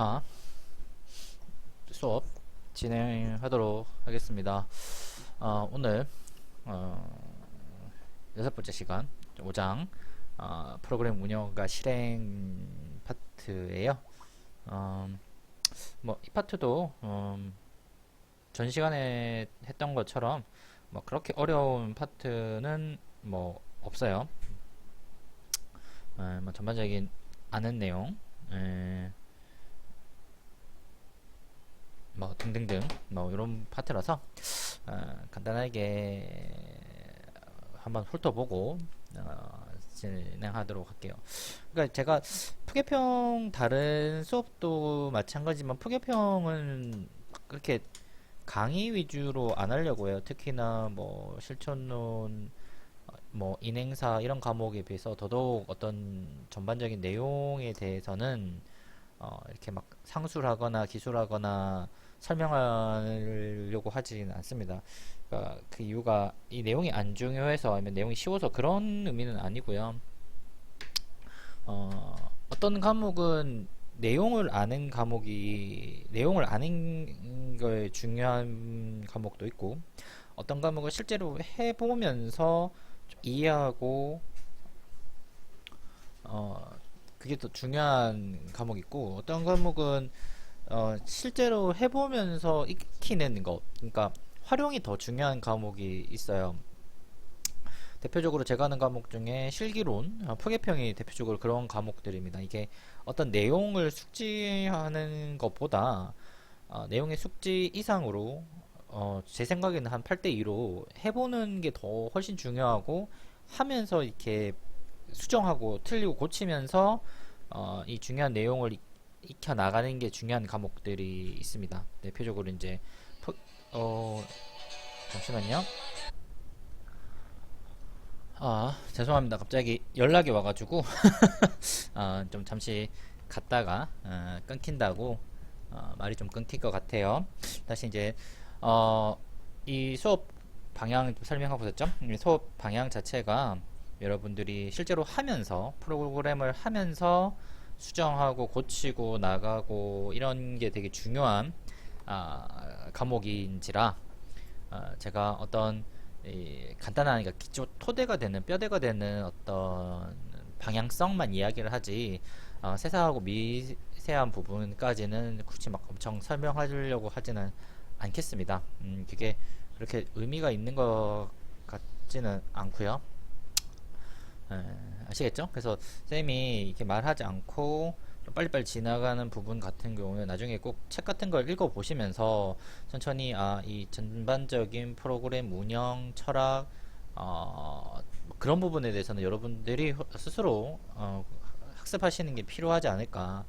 아, 수업 진행하도록 하겠습니다. 오늘 여섯 번째 시간 5장 프로그램 운영과 실행 파트예요. 뭐 이 파트도 전 시간에 했던 것처럼 뭐 그렇게 어려운 파트는 뭐 없어요. 뭐 전반적인 아는 내용, 뭐 등등등 뭐 이런 파트라서 간단하게 한번 훑어보고 진행하도록 할게요. 그러니까 제가 푸개평 다른 수업도 마찬가지지만 푸개평은 그렇게 강의 위주로 안 하려고 해요. 특히나 뭐 실천론, 뭐 인행사 이런 과목에 비해서 더더욱 어떤 전반적인 내용에 대해서는 이렇게 막 상술하거나 기술하거나 설명하려고 하지는 않습니다. 그러니까 그 이유가 이 내용이 안 중요해서 아니면 내용이 쉬워서 그런 의미는 아니고요. 어떤 과목은 내용을 아는 걸 중요한 과목도 있고, 어떤 과목은 실제로 해보면서 좀 이해하고 그게 더 중요한 과목이 있고, 어떤 과목은 실제로 해보면서 익히는 것, 그러니까 활용이 더 중요한 과목이 있어요. 대표적으로 제가 하는 과목 중에 실기론, 표계평이 대표적으로 그런 과목들입니다. 이게 어떤 내용을 숙지하는 것보다 내용의 숙지 이상으로 제 생각에는 한 8대2로 해보는 게 더 훨씬 중요하고, 하면서 이렇게 수정하고 틀리고 고치면서 이 중요한 내용을 익혀 나가는 게 중요한 과목들이 있습니다. 대표적으로 이제 포- 어 잠시만요. 죄송합니다. 갑자기 연락이 와가지고 좀 잠시 갔다가 끊긴다고 말이 좀 끊길 것 같아요. 다시 이제 어, 이 수업 방향 설명하고 있었죠? 이 수업 방향 자체가 여러분들이 실제로 하면서 프로그램을 하면서 수정하고 고치고 나가고 이런 게 되게 중요한 과목인지라 제가 어떤 간단한, 그러니까 기초 토대가 되는 뼈대가 되는 어떤 방향성만 이야기를 하지 세세하고 미세한 부분까지는 굳이 막 엄청 설명하려고 하지는 않겠습니다. 그게 그렇게 의미가 있는 것 같지는 않고요. 에, 아시겠죠? 그래서 쌤이 이렇게 말하지 않고 좀 빨리빨리 지나가는 부분 같은 경우는 나중에 꼭 책 같은 걸 읽어 보시면서 천천히 이 전반적인 프로그램 운영 철학 뭐 그런 부분에 대해서는 여러분들이 스스로 학습하시는 게 필요하지 않을까.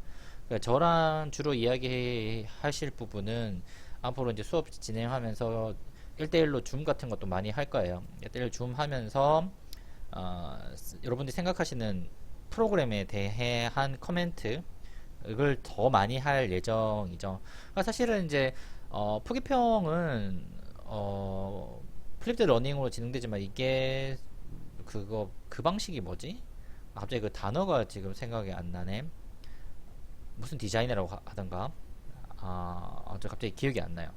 그러니까 저랑 주로 이야기하실 부분은 앞으로 이제 수업 진행하면서 1대1로 줌 같은 것도 많이 할 거예요. 1대1 줌 하면서 여러분들이 생각하시는 프로그램에 대한 커멘트 이걸 더 많이 할 예정이죠. 그러니까 사실은 이제 포기평은 플립드 러닝으로 진행되지만 이게 그 방식이 뭐지? 갑자기 그 단어가 지금 생각이 안 나네. 무슨 디자이너라고 하던가. 저 갑자기 기억이 안 나요.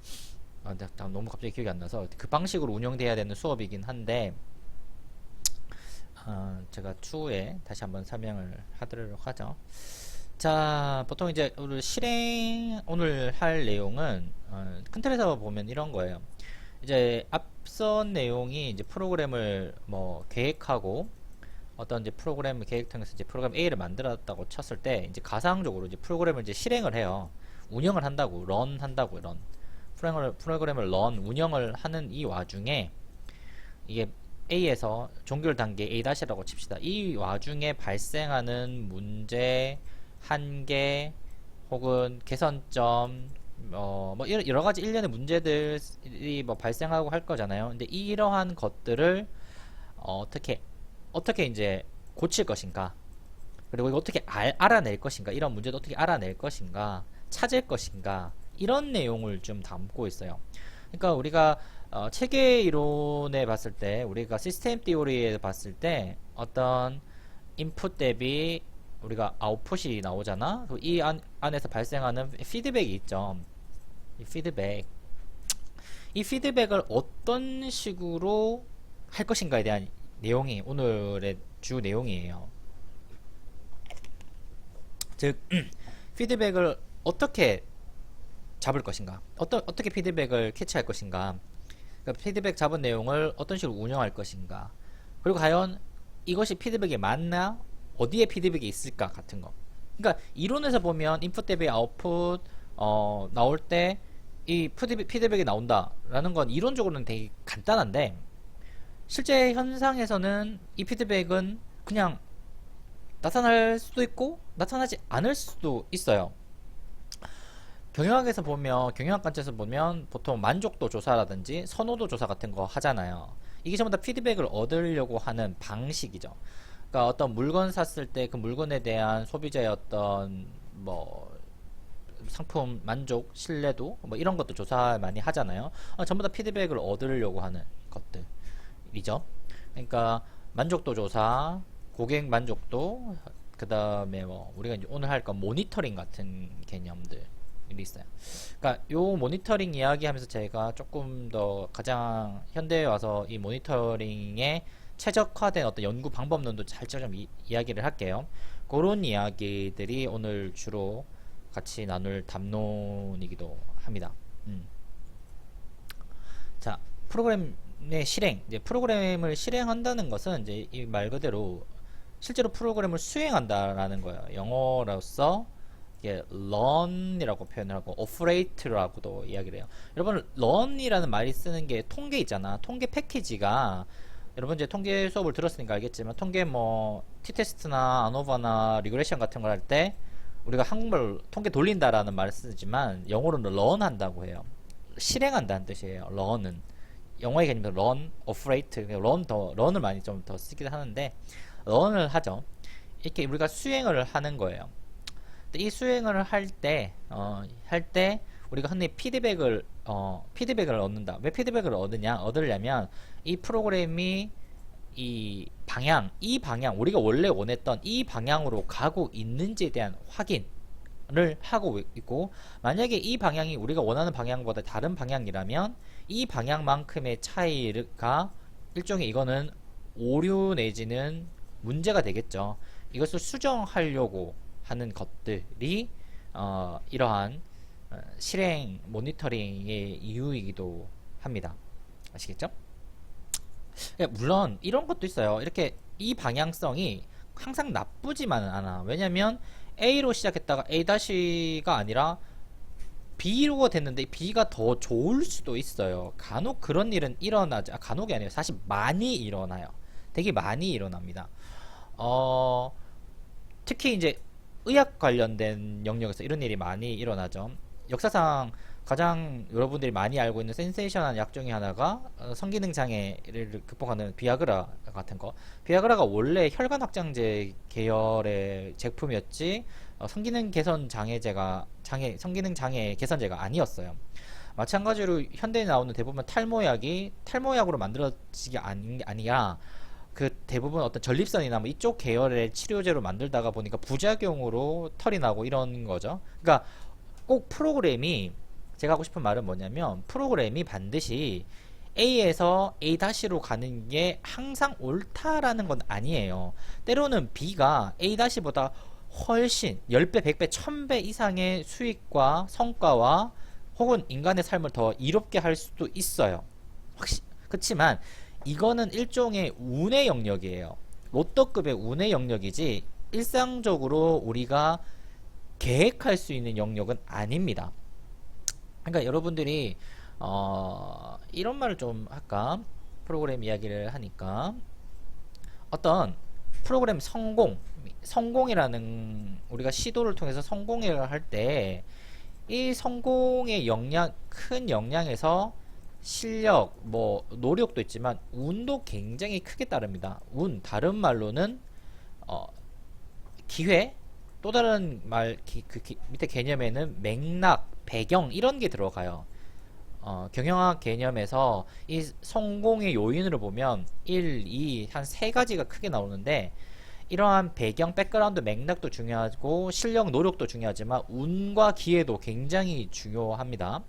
너무 갑자기 기억이 안 나서 그 방식으로 운영돼야 되는 수업이긴 한데 제가 추후에 다시 한번 설명을 하도록 하죠. 자, 보통 이제 오늘 할 내용은 큰 틀에서 보면 이런 거예요. 이제 앞선 내용이 이제 프로그램을 뭐 계획하고 어떤 이제 프로그램 계획 통해서 이제 프로그램 A를 만들었다고 쳤을 때 이제 가상적으로 이제 프로그램을 이제 실행을 해요. 운영을 한다고, 런 한다고, 런. 프로그램을 런, 운영을 하는 이 와중에 이게 A에서 종결 단계 A-라고 칩시다. 이 와중에 발생하는 문제, 한계, 혹은 개선점, 뭐 여러 가지 일련의 문제들이 뭐 발생하고 할 거잖아요. 근데 이러한 것들을 어떻게 이제 고칠 것인가, 그리고 이거 어떻게 알아낼 것인가, 이런 문제도 어떻게 알아낼 것인가, 찾을 것인가, 이런 내용을 좀 담고 있어요. 그러니까 우리가 체계 이론에 봤을 때, 우리가 시스템 티오리에 봤을 때 어떤 인풋 대비 우리가 아웃풋이 나오잖아. 이 안에서 발생하는 피드백이 있죠. 이 피드백. 이 피드백을 어떤 식으로 할 것인가에 대한 내용이 오늘의 주 내용이에요. 즉, 피드백을 어떻게 잡을 것인가, 어떻게 피드백을 캐치할 것인가, 그러니까 피드백 잡은 내용을 어떤 식으로 운영할 것인가, 그리고 과연 이것이 피드백이 맞나, 어디에 피드백이 있을까 같은 거. 그러니까 이론에서 보면 인풋 대비 아웃풋 나올 때 이 피드백이 나온다라는 건 이론적으로는 되게 간단한데, 실제 현상에서는 이 피드백은 그냥 나타날 수도 있고 나타나지 않을 수도 있어요. 경영학에서 보면, 경영학 관점에서 보면 보통 만족도 조사라든지 선호도 조사 같은 거 하잖아요. 이게 전부 다 피드백을 얻으려고 하는 방식이죠. 그러니까 어떤 물건 샀을 때 그 물건에 대한 소비자의 어떤 뭐 상품 만족, 신뢰도 뭐 이런 것도 조사 많이 하잖아요. 전부 다 피드백을 얻으려고 하는 것들이죠. 그러니까 만족도 조사, 고객 만족도, 그 다음에 뭐 우리가 이제 오늘 할 건 모니터링 같은 개념들 있어요. 그러니까 요 모니터링 이야기하면서 제가 조금 더 가장 현대에 와서 이 모니터링에 최적화된 어떤 연구 방법론도 살짝 좀 이야기를 할게요. 그런 이야기들이 오늘 주로 같이 나눌 담론이기도 합니다. 자, 프로그램의 실행. 이제 프로그램을 실행한다는 것은 이제 이 말 그대로 실제로 프로그램을 수행한다라는 거예요. 영어로서 이게 learn이라고 표현을 하고 operate라고도 이야기를 해요. 여러분, learn이라는 말이 쓰는 게 통계 있잖아. 통계 패키지가, 여러분 이제 통계 수업을 들었으니까 알겠지만, 통계 뭐 t-테스트나 아노바나 리그레션 같은 걸 할 때 우리가 한국말 통계 돌린다라는 말을 쓰지만 영어로는 learn 한다고 해요. 실행한다는 뜻이에요. learn은 영어의 개념도 learn, operate, learn을 많이 좀 더 쓰기도 하는데 learn을 하죠. 이렇게 우리가 수행을 하는 거예요. 이 수행을 할 때 우리가 흔히 피드백을 얻는다. 왜 피드백을 얻으려면 이 프로그램이 이 방향, 우리가 원래 원했던 이 방향으로 가고 있는지에 대한 확인을 하고 있고, 만약에 이 방향이 우리가 원하는 방향보다 다른 방향이라면 이 방향만큼의 차이가 일종의 이거는 오류 내지는 문제가 되겠죠. 이것을 수정하려고 하는 것들이 이러한 실행 모니터링의 이유이기도 합니다. 아시겠죠? 물론 이런 것도 있어요. 이렇게 이 방향성이 항상 나쁘지만은 않아. 왜냐면 A로 시작했다가 A-가 아니라 B로 됐는데 B가 더 좋을 수도 있어요. 간혹 그런 일은 일어나지, 간혹이 아니에요. 사실 많이 일어나요. 되게 많이 일어납니다. 특히 이제 의학 관련된 영역에서 이런 일이 많이 일어나죠. 역사상 가장 여러분들이 많이 알고 있는 센세이션한 약 중에 하나가 성기능 장애를 극복하는 비아그라 같은 거. 비아그라가 원래 혈관 확장제 계열의 제품이었지 성기능 장애 개선제가 아니었어요. 마찬가지로 현대에 나오는 대부분 탈모약이 탈모약으로 만들어지게 아니라 그 대부분 어떤 전립선이나 뭐 이쪽 계열의 치료제로 만들다가 보니까 부작용으로 털이 나고 이런 거죠. 그러니까 꼭 프로그램이, 제가 하고 싶은 말은 뭐냐면 프로그램이 반드시 A에서 A-로 가는 게 항상 옳다라는 건 아니에요. 때로는 B가 A-보다 훨씬 10배, 100배, 1000배 이상의 수익과 성과와 혹은 인간의 삶을 더 이롭게 할 수도 있어요. 그렇지만 이거는 일종의 운의 영역이에요. 로또급의 운의 영역이지 일상적으로 우리가 계획할 수 있는 영역은 아닙니다. 그러니까 여러분들이 이런 말을 좀 할까? 프로그램 이야기를 하니까 어떤 프로그램 성공이라는 우리가 시도를 통해서 성공을 할 때 이 성공의 큰 영향에서 실력, 뭐 노력도 있지만 운도 굉장히 크게 따릅니다. 다른 말로는 기회, 또 다른 밑에 개념에는 맥락, 배경 이런 게 들어가요. 경영학 개념에서 이 성공의 요인으로 보면 1, 2, 한 3가지가 크게 나오는데 이러한 배경, 백그라운드 맥락도 중요하고 실력, 노력도 중요하지만 운과 기회도 굉장히 중요합니다.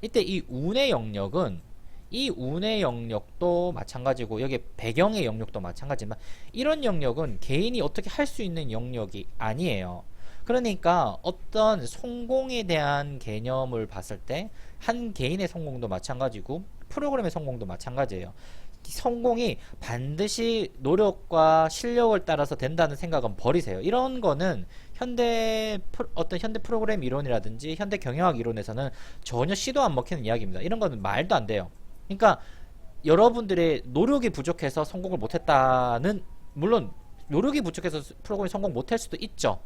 이때 이 운의 영역은 이 운의 영역도 마찬가지고 여기 배경의 영역도 마찬가지지만 이런 영역은 개인이 어떻게 할 수 있는 영역이 아니에요. 그러니까 어떤 성공에 대한 개념을 봤을 때 한 개인의 성공도 마찬가지고 프로그램의 성공도 마찬가지예요. 성공이 반드시 노력과 실력을 따라서 된다는 생각은 버리세요. 이런 거는 어떤 현대 프로그램 이론이라든지 현대 경영학 이론에서는 전혀 씨도 안 먹히는 이야기입니다. 이런 거는 말도 안 돼요. 그러니까 여러분들의 노력이 부족해서 성공을 못했다는, 물론 노력이 부족해서 프로그램이 성공 못할 수도 있죠.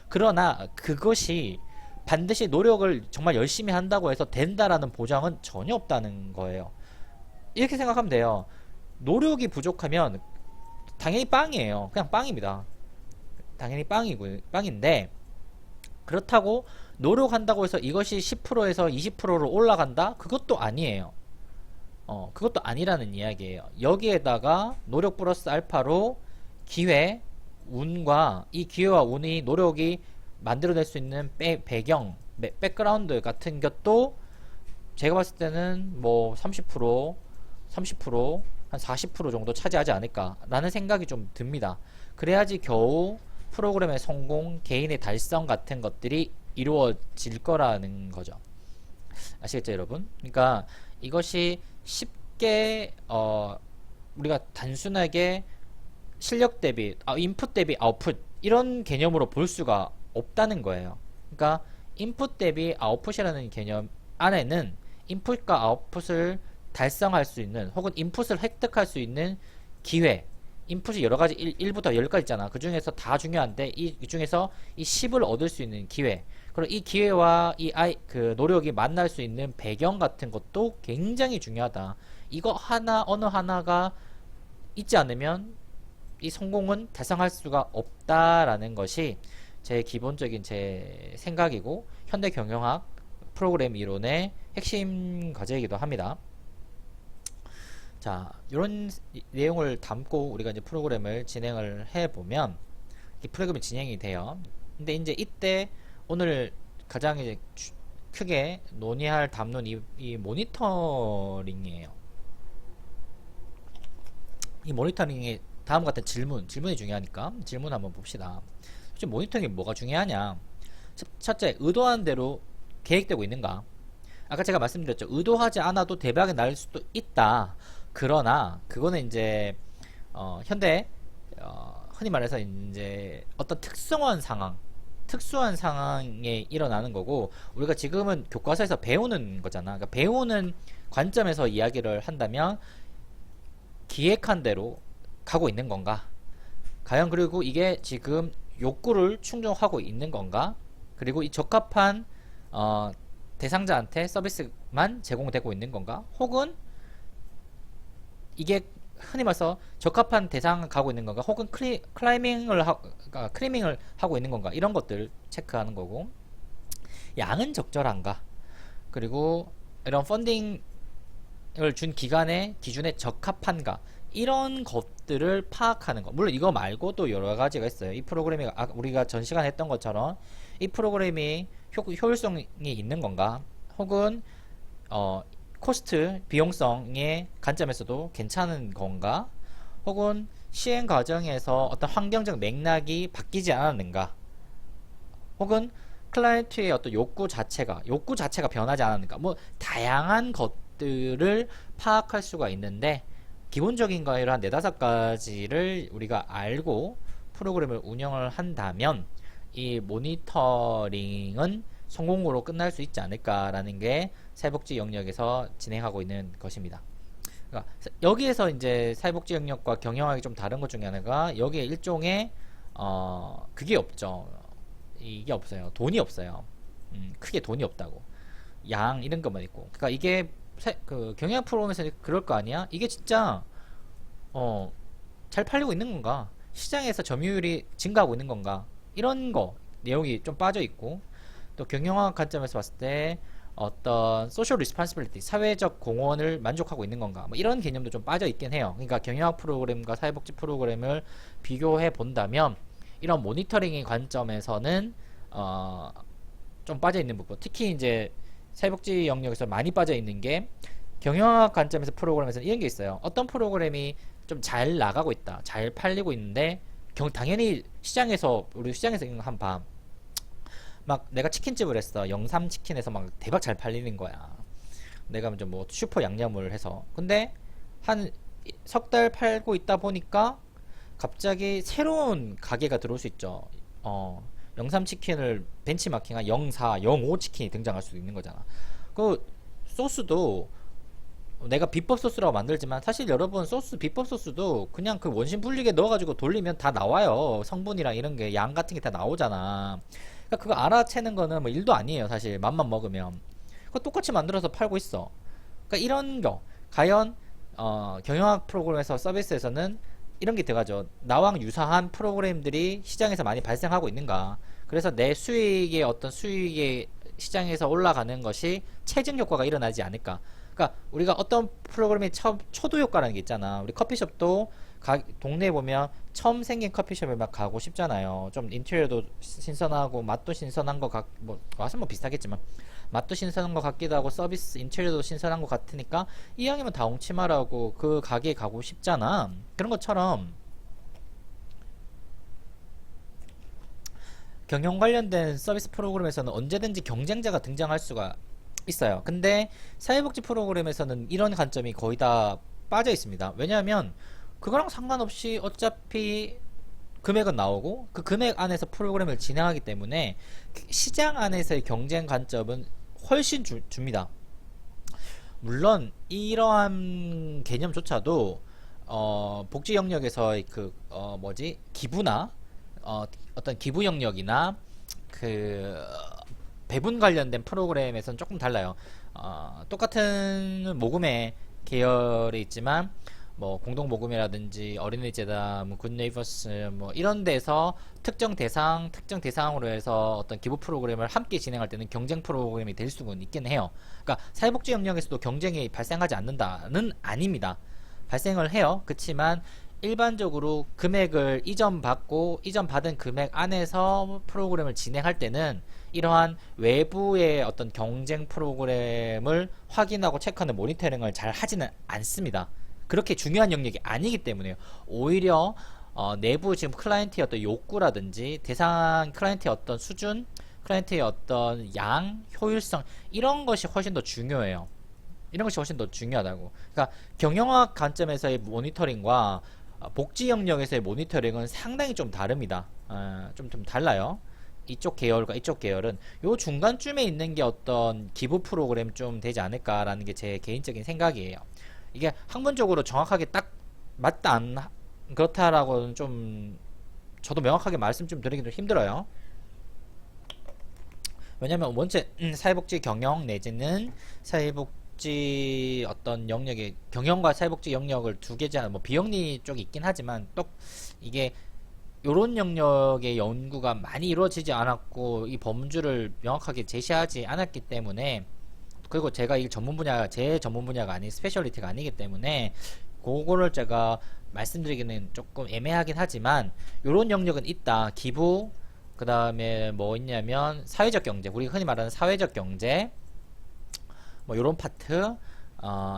그러나 그것이 반드시 노력을 정말 열심히 한다고 해서 된다라는 보장은 전혀 없다는 거예요. 이렇게 생각하면 돼요. 노력이 부족하면 당연히 빵이에요. 그냥 빵입니다. 당연히 빵인데, 그렇다고 노력한다고 해서 이것이 10%에서 20%로 올라간다? 그것도 아니에요. 그것도 아니라는 이야기예요. 여기에다가 노력 플러스 알파로 기회, 운과 이 기회와 운이 노력이 만들어낼 수 있는 배경, 백그라운드 같은 것도 제가 봤을 때는 뭐 30%, 30%, 한 40% 정도 차지하지 않을까라는 생각이 좀 듭니다. 그래야지 겨우 프로그램의 성공, 개인의 달성 같은 것들이 이루어질 거라는 거죠. 아시겠죠, 여러분? 그러니까 이것이 쉽게 우리가 단순하게 실력 대비, 인풋 대비 아웃풋 이런 개념으로 볼 수가 없다는 거예요. 그러니까 인풋 대비 아웃풋이라는 개념 안에는 인풋과 아웃풋을 달성할 수 있는, 혹은 인풋을 획득할 수 있는 기회, 인풋이 여러 가지 1부터 10까지 있잖아. 그 중에서 다 중요한데 이 중에서 이 10을 얻을 수 있는 기회, 그리고 이 기회와 그 노력이 만날 수 있는 배경 같은 것도 굉장히 중요하다. 이거 어느 하나가 있지 않으면 이 성공은 달성할 수가 없다라는 것이 제 기본적인 제 생각이고 현대 경영학 프로그램 이론의 핵심 과제이기도 합니다. 자, 이런 내용을 담고 우리가 이제 프로그램을 진행을 해보면 이 프로그램이 진행이 돼요. 근데 이제 이때 오늘 가장 이제 크게 담는 이 모니터링이에요. 이 모니터링의 다음 같은 질문이 중요하니까 질문 한번 봅시다. 솔직히 모니터링이 뭐가 중요하냐? 첫째, 의도한 대로 계획되고 있는가? 아까 제가 말씀드렸죠. 의도하지 않아도 대박이 날 수도 있다. 그러나 그거는 이제 현대 흔히 말해서 이제 어떤 특수한 상황에 일어나는 거고, 우리가 지금은 교과서에서 배우는 거잖아. 그러니까 배우는 관점에서 이야기를 한다면 기획한 대로 가고 있는 건가? 과연 그리고 이게 지금 욕구를 충족하고 있는 건가? 그리고 이 적합한 대상자한테 서비스만 제공되고 있는 건가? 혹은 이게 흔히 말해서 적합한 대상을 가고 있는 건가? 혹은 크리밍을 하고 있는 건가? 이런 것들 체크하는 거고, 양은 적절한가? 그리고 이런 펀딩을 준 기간의 기준에 적합한가? 이런 것들을 파악하는 거. 물론 이거 말고 또 여러 가지가 있어요. 이 프로그램이 우리가 전 시간 했던 것처럼 이 프로그램이 효율성이 있는 건가? 혹은 코스트, 비용성의 관점에서도 괜찮은 건가? 혹은 시행 과정에서 어떤 환경적 맥락이 바뀌지 않았는가? 혹은 클라이언트의 어떤 욕구 자체가 변하지 않았는가? 뭐 다양한 것들을 파악할 수가 있는데, 기본적인 거 이런 4-5가지를 우리가 알고 프로그램을 운영을 한다면 이 모니터링은 성공으로 끝날 수 있지 않을까라는 게 사회복지 영역에서 진행하고 있는 것입니다. 그러니까 여기에서 이제 사회복지 영역과 경영학이 좀 다른 것 중에 하나가, 여기에 일종의 그게 없죠. 이게 없어요. 돈이 없어요. 크게 돈이 없다고. 양 이런 것만 있고. 그러니까 이게 그 경영 프로그램에서 그럴 거 아니야? 이게 진짜 잘 팔리고 있는 건가? 시장에서 점유율이 증가하고 있는 건가? 이런 거 내용이 좀 빠져 있고, 또 경영학 관점에서 봤을 때 어떤 소셜 리스폰시빌리티, 사회적 공헌을 만족하고 있는 건가, 뭐 이런 개념도 좀 빠져 있긴 해요. 그러니까 경영학 프로그램과 사회복지 프로그램을 비교해 본다면 이런 모니터링의 관점에서는 좀 빠져 있는 부분, 특히 이제 사회복지 영역에서 많이 빠져 있는 게 경영학 관점에서 프로그램에서는 이런 게 있어요. 어떤 프로그램이 좀 잘 나가고 있다, 잘 팔리고 있는데 당연히 시장에서, 우리 시장에서 이런 거 한번 봐. 막 내가 치킨집을 했어. 영삼 치킨에서 막 대박 잘 팔리는 거야. 내가 좀 뭐 슈퍼 양념을 해서. 근데 한 석 달 팔고 있다 보니까 갑자기 새로운 가게가 들어올 수 있죠. 영삼 치킨을 벤치마킹한 04, 05 치킨이 등장할 수도 있는 거잖아. 그 소스도 내가 비법 소스라고 만들지만 사실 여러분 소스, 비법 소스도 그냥 그 원심 분리기에 넣어가지고 돌리면 다 나와요. 성분이랑 이런 게, 양 같은 게 다 나오잖아. 그러니까 그거 알아채는 거는 뭐 일도 아니에요. 사실 맘만 먹으면 그거 똑같이 만들어서 팔고 있어. 그러니까 이런 거 과연 경영학 프로그램에서, 서비스에서는 이런 게 들어가죠. 나랑 유사한 프로그램들이 시장에서 많이 발생하고 있는가. 그래서 내 수익의 어떤 수익의 시장에서 올라가는 것이 체증 효과가 일어나지 않을까. 그러니까 우리가 어떤 프로그램이 초도 효과라는 게 있잖아. 우리 커피숍도 동네에 보면 처음 생긴 커피숍에 막 가고 싶잖아요. 좀 인테리어도 신선하고 맛도 신선한 것 뭐 맛은 뭐 비슷하겠지만 맛도 신선한 것 같기도 하고 서비스 인테리어도 신선한 것 같으니까 이왕이면 다 옹치마라고 그 가게에 가고 싶잖아. 그런 것처럼 경영 관련된 서비스 프로그램에서는 언제든지 경쟁자가 등장할 수가 있어요. 근데 사회복지 프로그램에서는 이런 관점이 거의 다 빠져 있습니다. 왜냐하면 그거랑 상관없이 어차피 금액은 나오고 그 금액 안에서 프로그램을 진행하기 때문에 시장 안에서의 경쟁 관점은 훨씬 줍니다. 물론 이러한 개념조차도 복지 영역에서의 기부나 어떤 기부 영역이나 그 배분 관련된 프로그램에서는 조금 달라요. 똑같은 모금의 계열이 있지만 뭐 공동 모금이라든지 어린이재단, 뭐 굿네이버스 뭐 이런 데서 특정 대상으로 해서 어떤 기부 프로그램을 함께 진행할 때는 경쟁 프로그램이 될 수는 있긴 해요. 그러니까 사회복지 영역에서도 경쟁이 발생하지 않는다는 아닙니다. 발생을 해요. 그렇지만 일반적으로 금액을 이전받은 금액 안에서 프로그램을 진행할 때는 이러한 외부의 어떤 경쟁 프로그램을 확인하고 체크하는 모니터링을 잘 하지는 않습니다. 그렇게 중요한 영역이 아니기 때문에요. 오히려 내부 지금 클라이언트의 어떤 욕구라든지 대상 클라이언트의 어떤 수준, 클라이언트의 어떤 양, 효율성 이런 것이 훨씬 더 중요해요. 이런 것이 훨씬 더 중요하다고. 그러니까 경영학 관점에서의 모니터링과 복지 영역에서의 모니터링은 상당히 좀 다릅니다. 좀 달라요. 이쪽 계열과 이쪽 계열은 요 중간쯤에 있는 게 어떤 기부 프로그램 좀 되지 않을까라는 게 제 개인적인 생각이에요. 이게 학문적으로 정확하게 딱 맞다 안 그렇다라고는 좀 저도 명확하게 말씀 좀 드리기 좀 힘들어요. 왜냐면 원체 사회복지 경영 내지는 사회복지 어떤 영역의 경영과 사회복지 영역을 두 개잖아. 뭐 비영리 쪽이 있긴 하지만 또 이게 요런 영역의 연구가 많이 이루어지지 않았고 이 범주를 명확하게 제시하지 않았기 때문에, 그리고 제가 이 제 전문 분야가 아닌 스페셜리티가 아니기 때문에 그거를 제가 말씀드리기는 조금 애매하긴 하지만 요런 영역은 있다. 기부, 그 다음에 뭐 있냐면 사회적 경제, 우리가 흔히 말하는 사회적 경제 뭐 요런 파트,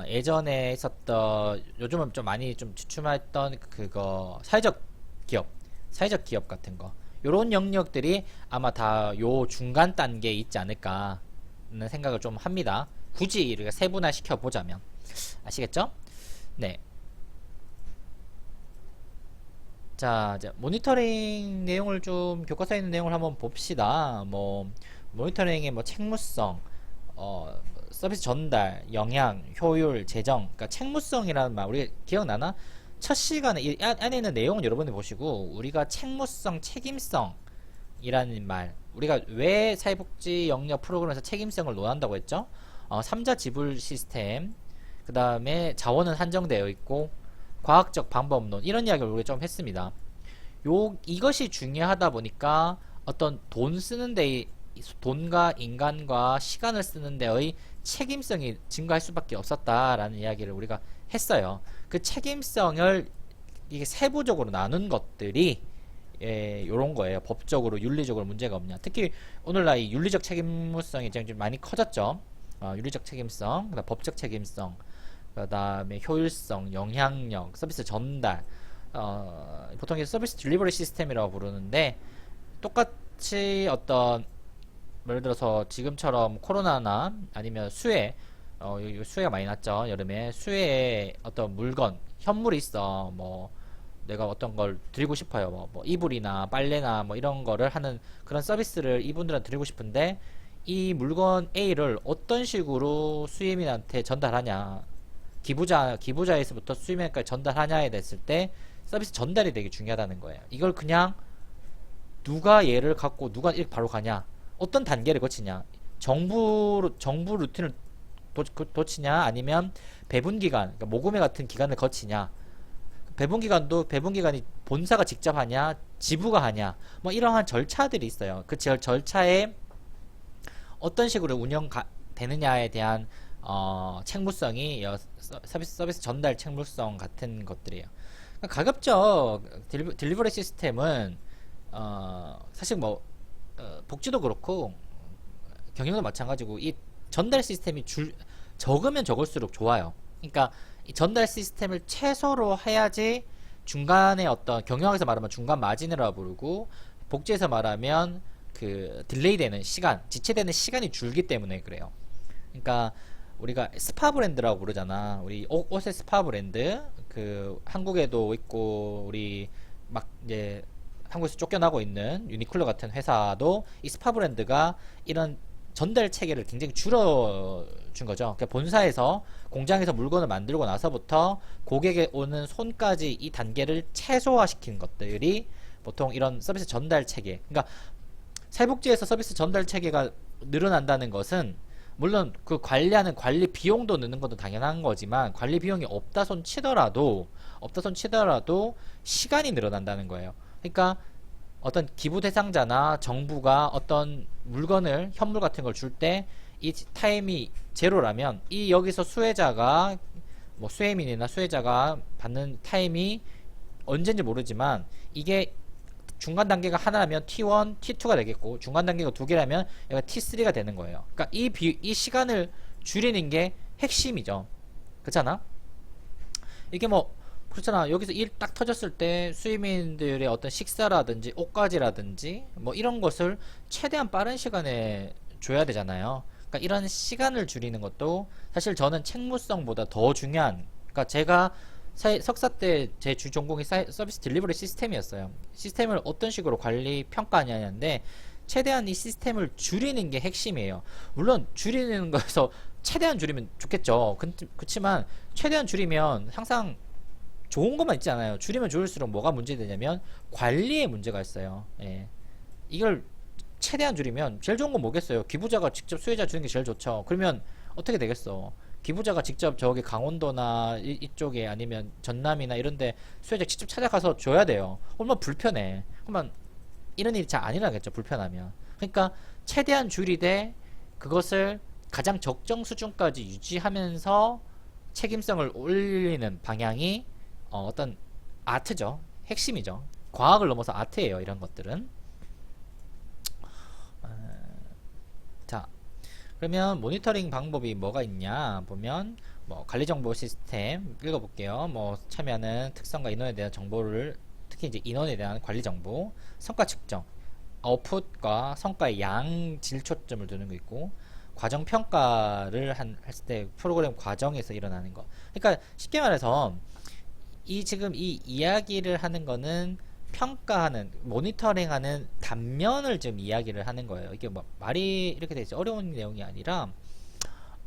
예전에 있었던, 요즘은 좀 많이 좀 주춤했던 그거 사회적 기업 같은 거, 요런 영역들이 아마 다 요 중간 단계에 있지 않을까 는 생각을 좀 합니다. 굳이 이렇게 세분화 시켜 보자면. 아시겠죠? 네. 자, 이제 모니터링 내용을 좀, 교과서에 있는 내용을 한번 봅시다. 뭐 모니터링의 뭐 책무성, 서비스 전달, 영향, 효율, 재정. 그러니까 책무성이라는 말 우리 기억나나? 첫 시간에 이 안에 있는 내용은 여러분들 보시고, 우리가 책무성, 책임성 이라는 말, 우리가 왜 사회복지 영역 프로그램에서 책임성을 논한다고 했죠? 3자 지불 시스템, 그 다음에 자원은 한정되어 있고 과학적 방법론, 이런 이야기를 우리가 좀 했습니다. 이것이 중요하다 보니까 어떤 돈 쓰는 데 돈과 인간과 시간을 쓰는 데의 책임성이 증가할 수밖에 없었다라는 이야기를 우리가 했어요. 그 책임성을 이게 세부적으로 나눈 것들이 요런 거예요. 법적으로 윤리적으로 문제가 없냐. 특히 오늘날 이 윤리적 책임성이 좀 많이 커졌죠. 윤리적 책임성, 그다음 법적 책임성, 그다음에 효율성, 영향력, 서비스 전달. 보통 이게 서비스 딜리버리 시스템이라고 부르는데, 똑같이 어떤 예를 들어서 지금처럼 코로나나 아니면 수해, 수해가 많이 났죠. 여름에 수해에 어떤 물건, 현물이 있어. 뭐 내가 어떤 걸 드리고 싶어요. 뭐 이불이나 빨래나 뭐 이런 거를 하는 그런 서비스를 이분들한테 드리고 싶은데, 이 물건 A를 어떤 식으로 수혜민한테 전달하냐, 기부자에서부터 수혜민까지 전달하냐에 됐을 때 서비스 전달이 되게 중요하다는 거예요. 이걸 그냥 누가 얘를 갖고 누가 이렇게 바로 가냐, 어떤 단계를 거치냐, 정부 루틴을 도치냐, 아니면 배분기간, 그러니까 모금회 같은 기간을 거치냐, 배분기간도 배분기간이 본사가 직접 하냐, 지부가 하냐, 뭐 이러한 절차들이 있어요. 그 절차에 어떤 식으로 운영되느냐에 대한 책무성이 서비스 전달 책무성 같은 것들이에요. 그러니까 가급적 딜리버리 시스템은 사실 뭐 복지도 그렇고 경영도 마찬가지고 이 전달 시스템이 적으면 적을수록 좋아요. 그러니까 이 전달 시스템을 최소로 해야지 중간에 어떤, 경영에서 말하면 중간 마진이라고 부르고, 복지에서 말하면 그 딜레이 되는 시간, 지체되는 시간이 줄기 때문에 그래요. 그러니까 우리가 스파 브랜드라고 부르잖아. 우리 옷의 스파 브랜드, 그 한국에도 있고 우리 막 이제 한국에서 쫓겨나고 있는 유니클로 같은 회사도 이 스파 브랜드가 이런 전달 체계를 굉장히 줄여준 거죠. 그러니까 본사에서, 공장에서 물건을 만들고 나서부터 고객에 오는 손까지 이 단계를 최소화시킨 것들이 보통 이런 서비스 전달 체계. 그러니까 사회복지에서 서비스 전달 체계가 늘어난다는 것은, 물론 그 관리하는 관리 비용도 느는 것도 당연한 거지만, 관리 비용이 없다 손 치더라도 시간이 늘어난다는 거예요. 그러니까 어떤 기부 대상자나 정부가 어떤 물건을, 현물 같은 걸 줄 때 이 타임이 제로라면, 이 여기서 수혜자가, 뭐 수혜민이나 수혜자가 받는 타임이 언제인지 모르지만, 이게 중간 단계가 하나라면 T1, T2가 되겠고, 중간 단계가 두 개라면 얘가 T3가 되는 거예요. 그러니까 이 시간을 줄이는 게 핵심이죠. 그렇잖아? 이게 뭐 그렇잖아. 여기서 일 딱 터졌을 때 수의민들의 어떤 식사라든지 옷가지라든지 뭐 이런 것을 최대한 빠른 시간에 줘야 되잖아요. 그러니까 이런 시간을 줄이는 것도 사실 저는 책무성보다 더 중요한, 그러니까 제가 석사 때 제 주 전공이 서비스 딜리버리 시스템이었어요. 시스템을 어떤 식으로 관리 평가하냐는데, 최대한 이 시스템을 줄이는 게 핵심이에요. 물론 줄이는 거에서 최대한 줄이면 좋겠죠. 그렇지만 최대한 줄이면 항상 좋은 것만 있지 않아요. 줄이면 줄일수록 뭐가 문제되냐면 관리에 문제가 있어요. 예. 이걸 최대한 줄이면 제일 좋은 건 뭐겠어요? 기부자가 직접 수혜자 주는 게 제일 좋죠. 그러면 어떻게 되겠어? 기부자가 직접 저기 강원도나 이쪽에 아니면 전남이나 이런데 수혜자 직접 찾아가서 줘야 돼요. 얼마나 불편해. 그러면 이런 일이 잘 안 일어나겠죠. 불편하면. 그러니까 최대한 줄이되 그것을 가장 적정 수준까지 유지하면서 책임성을 올리는 방향이 어떤 아트죠. 핵심이죠. 과학을 넘어서 아트예요. 이런 것들은. 자, 그러면 모니터링 방법이 뭐가 있냐 보면, 뭐 관리정보 시스템 읽어볼게요. 뭐 참여하는 특성과 인원에 대한 정보를, 특히 이제 인원에 대한 관리정보, 성과 측정, 아웃풋과 성과의 양, 질 초점을 두는 거 있고, 과정 평가를 했을 때 프로그램 과정에서 일어나는 거. 그러니까 쉽게 말해서 지금 이 이야기를 하는 거는 평가하는, 모니터링하는 단면을 좀 이야기를 하는 거예요. 이게 뭐 말이 이렇게 되지 어려운 내용이 아니라,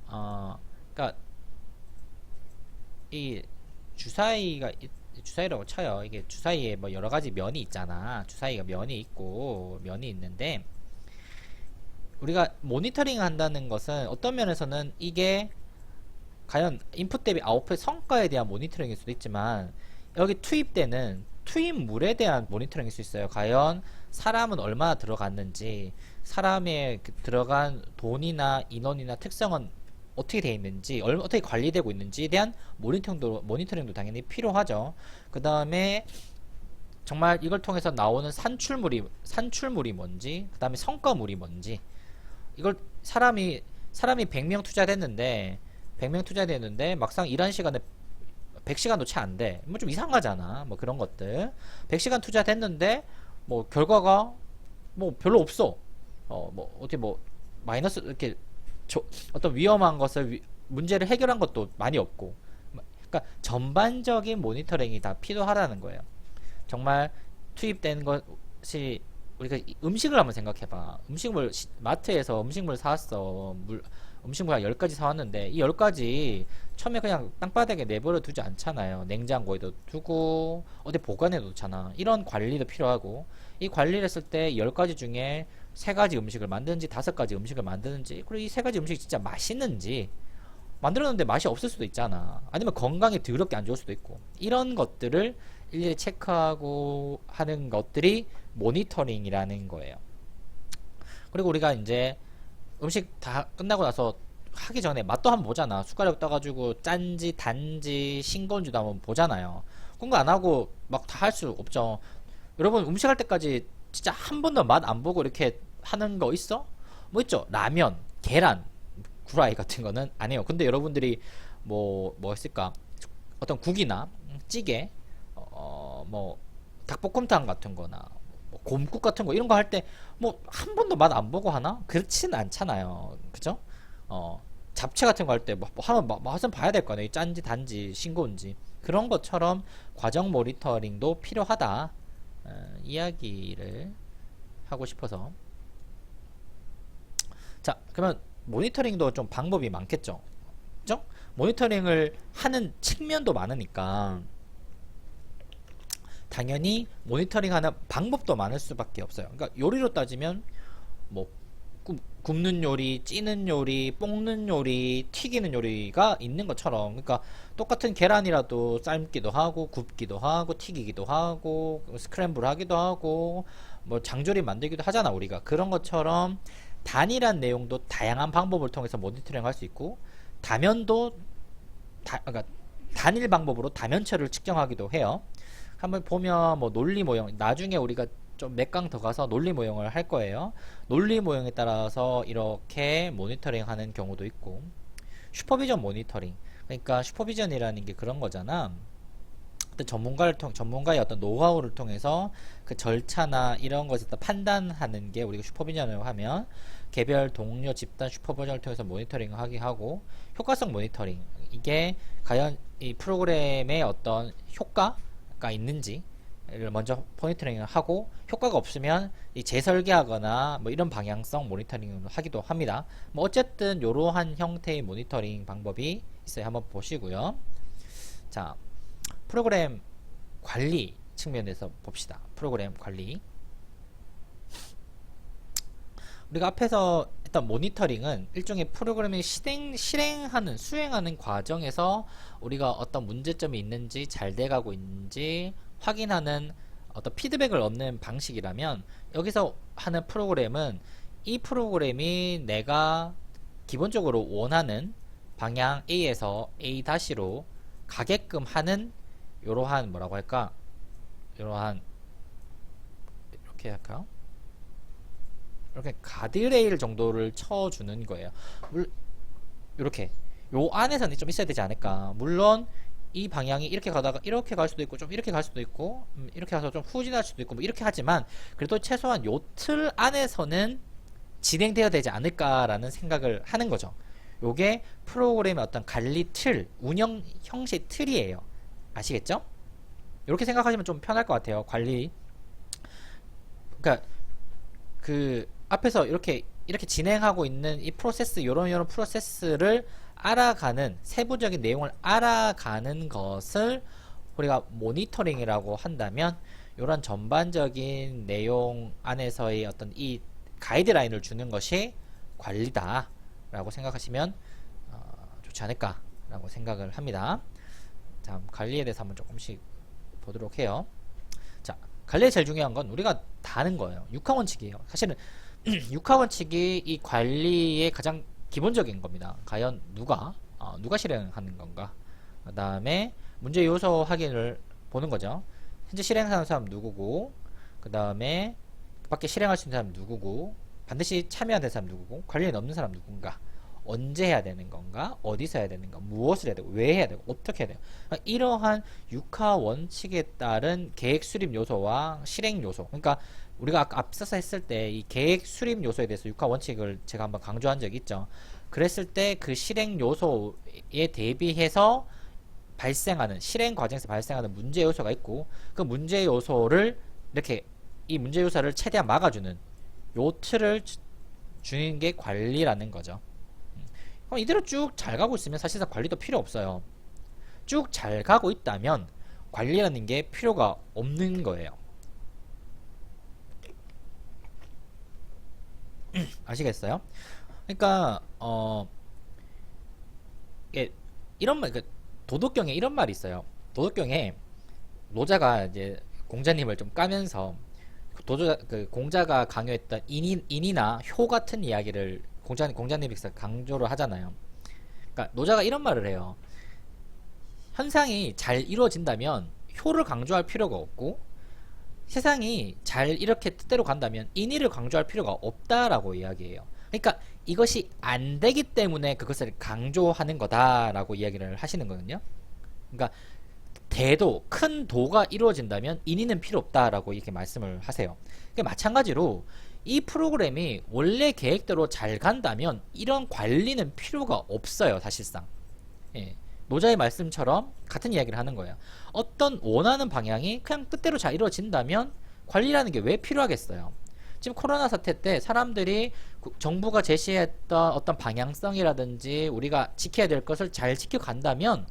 그러니까 이 주사위라고 쳐요. 이게 주사위에 뭐 여러 가지 면이 있잖아. 주사위가 면이 있고 면이 있는데, 우리가 모니터링 한다는 것은 어떤 면에서는 이게 과연 인풋 대비 아웃풋 성과에 대한 모니터링일 수도 있지만, 여기 투입되는 투입물에 대한 모니터링일 수 있어요. 과연 사람은 얼마나 들어갔는지, 사람의 들어간 돈이나 인원이나 특성은 어떻게 되어 있는지, 어떻게 관리되고 있는지에 대한 모니터링도 당연히 필요하죠. 그 다음에 정말 이걸 통해서 나오는 산출물이 뭔지, 그 다음에 성과물이 뭔지, 이걸 사람이 100명 투자됐는데, 막상 일한 시간에 100시간도 채 안 돼. 뭐 좀 이상하잖아. 뭐 그런 것들. 100시간 투자됐는데, 뭐 결과가 뭐 별로 없어. 뭐 어떻게 뭐 마이너스 이렇게 어떤 위험한 것을 문제를 해결한 것도 많이 없고. 그러니까 전반적인 모니터링이 다 필요하다는 거예요. 정말 투입된 것이 우리가 음식을 한번 생각해봐. 마트에서 음식물 사왔어. 음식물 한 10가지 사왔는데 이 10가지 처음에 그냥 땅바닥에 내버려 두지 않잖아요. 냉장고에도 두고 어디 보관해 놓잖아. 이런 관리도 필요하고, 이 관리를 했을 때 10가지 중에 3가지 음식을 만드는지 5가지 음식을 만드는지, 그리고 이 3가지 음식이 진짜 맛있는지, 만들었는데 맛이 없을 수도 있잖아. 아니면 건강에 더럽게 안 좋을 수도 있고, 이런 것들을 일일이 체크하고 하는 것들이 모니터링이라는 거예요. 그리고 우리가 이제 음식 다 끝나고 나서 하기 전에 맛도 한번 보잖아. 숟가락 떠가지고 짠지 단지 싱거운지도 한번 보잖아요. 그런 거 안 하고 막 다 할 수 없죠. 여러분 음식 할 때까지 진짜 한 번도 맛 안 보고 이렇게 하는 거 있어? 뭐 있죠? 라면, 계란, 구라이 같은 거는 안 해요. 근데 여러분들이 뭐 했을까? 어떤 국이나 찌개, 뭐 닭볶음탕 같은 거나 뭐 곰국 같은 거 이런 거 할 때 뭐 한 번도 맛 안 보고 하나? 그렇지는 않잖아요. 그죠? 잡채 같은 거 할 때 뭐 하면 맛은 봐야 될 거 아니에요. 짠지 단지 싱거운지. 그런 것처럼 과정 모니터링도 필요하다. 이야기를 하고 싶어서. 자, 그러면 모니터링도 좀 방법이 많겠죠. 그죠? 모니터링을 하는 측면도 많으니까 당연히 모니터링하는 방법도 많을 수밖에 없어요. 그러니까 요리로 따지면 뭐 굽는 요리, 찌는 요리, 볶는 요리, 튀기는 요리가 있는 것처럼, 그러니까 똑같은 계란이라도 삶기도 하고 굽기도 하고 튀기기도 하고 스크램블 하기도 하고 뭐 장조림 만들기도 하잖아. 우리가 그런 것처럼 단일한 내용도 다양한 방법을 통해서 모니터링 할 수 있고, 다면도 그러니까 단일 방법으로 다면체를 측정하기도 해요. 한번 보면 뭐 논리 모형, 나중에 우리가 좀 몇 강 더 가서 논리 모형을 할 거예요. 논리 모형에 따라서 이렇게 모니터링 하는 경우도 있고, 슈퍼비전 모니터링, 그러니까 슈퍼비전이라는 게 그런 거잖아. 어떤 전문가의 어떤 노하우를 통해서 그 절차나 이런 것을 판단하는 게 우리가 슈퍼비전을 하면, 개별 동료 집단 슈퍼비전을 통해서 모니터링을 하게 하고, 효과성 모니터링, 이게 과연 이 프로그램의 어떤 효과가 있는지 를 먼저 모니터링을 하고, 효과가 없으면 이 재설계하거나 뭐 이런 방향성 모니터링을 하기도 합니다. 뭐 어쨌든 이러한 형태의 모니터링 방법이 있어요. 한번 보시고요. 자, 프로그램 관리 측면에서 봅시다. 프로그램 관리. 우리가 앞에서 했던 모니터링은 일종의 프로그램을 수행하는 과정에서 우리가 어떤 문제점이 있는지, 잘 돼가고 있는지 확인하는 어떤 피드백을 얻는 방식이라면, 여기서 하는 프로그램은 이 프로그램이 내가 기본적으로 원하는 방향 A에서 A-로 가게끔 하는 이러한 뭐라고 할까? 이러한 이렇게 할까요? 이렇게 가드레일 정도를 쳐주는 거예요. 이렇게 요 안에서는 좀 있어야 되지 않을까. 물론 이 방향이 이렇게 가다가 이렇게 갈 수도 있고 좀 이렇게 갈 수도 있고 이렇게 가서 좀 후진할 수도 있고 뭐 이렇게 하지만, 그래도 최소한 요 틀 안에서는 진행되어야 되지 않을까라는 생각을 하는 거죠. 요게 프로그램의 어떤 관리 틀, 운영 형식 틀이에요. 아시겠죠? 이렇게 생각하시면 좀 편할 것 같아요. 관리. 그러니까 그 앞에서 이렇게 진행하고 있는 이 프로세스, 요런 프로세스를 알아가는, 세부적인 내용을 알아가는 것을 우리가 모니터링이라고 한다면, 이런 전반적인 내용 안에서의 어떤 이 가이드라인을 주는 것이 관리다 라고 생각하시면 좋지 않을까 라고 생각을 합니다. 자, 관리에 대해서 한번 조금씩 보도록 해요. 관리에 제일 중요한 건 우리가 다 아는 거예요. 육하원칙이에요. 사실은 육하원칙이 이 관리의 가장 기본적인 겁니다. 과연 누가 실행하는 건가? 그 다음에 문제 요소 확인을 보는 거죠. 현재 실행하는 사람 누구고, 그 다음에 밖에 실행할 수 있는 사람 누구고, 반드시 참여해야 되는 사람 누구고, 관리에 넘는 사람 누군가, 언제 해야 되는 건가, 어디서 해야 되는가, 무엇을 해야 되고, 왜 해야 되고, 어떻게 해야 되고, 그러니까 이러한 육하 원칙에 따른 계획 수립 요소와 실행 요소. 그러니까 우리가 아까 앞서서 했을 때 이 계획 수립 요소에 대해서 육하 원칙을 제가 한번 강조한 적이 있죠. 그랬을 때 그 실행 요소에 대비해서 발생하는, 실행 과정에서 발생하는 문제 요소가 있고, 그 문제 요소를 이렇게, 이 문제 요소를 최대한 막아주는 요 틀을 주는 게 관리라는 거죠. 그럼 이대로 쭉 잘 가고 있으면 사실상 관리도 필요 없어요. 쭉 잘 가고 있다면 관리라는 게 필요가 없는 거예요. 아시겠어요? 그러니까 이게 이런 말, 그러니까 도덕경에 이런 말이 있어요. 도덕경에 노자가 이제 공자님을 좀 까면서 그 공자가 강요했던 인이나 효 같은 이야기를 공자님이 강조를 하잖아요. 그러니까 노자가 이런 말을 해요. 현상이 잘 이루어진다면 효를 강조할 필요가 없고, 세상이 잘 이렇게 뜻대로 간다면 인의를 강조할 필요가 없다라고 이야기해요. 그러니까 이것이 안 되기 때문에 그것을 강조하는 거다라고 이야기를 하시는 거거든요. 그러니까 큰 도가 이루어진다면 인의는 필요 없다라고 이렇게 말씀을 하세요. 그러니까 마찬가지로 이 프로그램이 원래 계획대로 잘 간다면 이런 관리는 필요가 없어요, 사실상. 예. 노자의 말씀처럼 같은 이야기를 하는 거예요. 어떤 원하는 방향이 그냥 뜻대로 잘 이루어진다면 관리라는 게 왜 필요하겠어요? 지금 코로나 사태 때 사람들이 정부가 제시했던 어떤 방향성이라든지 우리가 지켜야 될 것을 잘 지켜간다면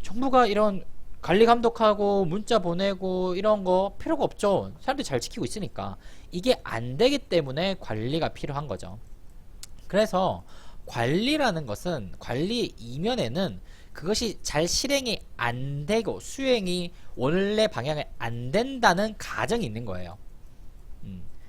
정부가 이런 관리 감독하고 문자 보내고 이런 거 필요가 없죠. 사람들이 잘 지키고 있으니까. 이게 안 되기 때문에 관리가 필요한 거죠. 그래서 관리라는 것은, 관리 이면에는 그것이 잘 실행이 안 되고 수행이 원래 방향에 안 된다는 가정이 있는 거예요.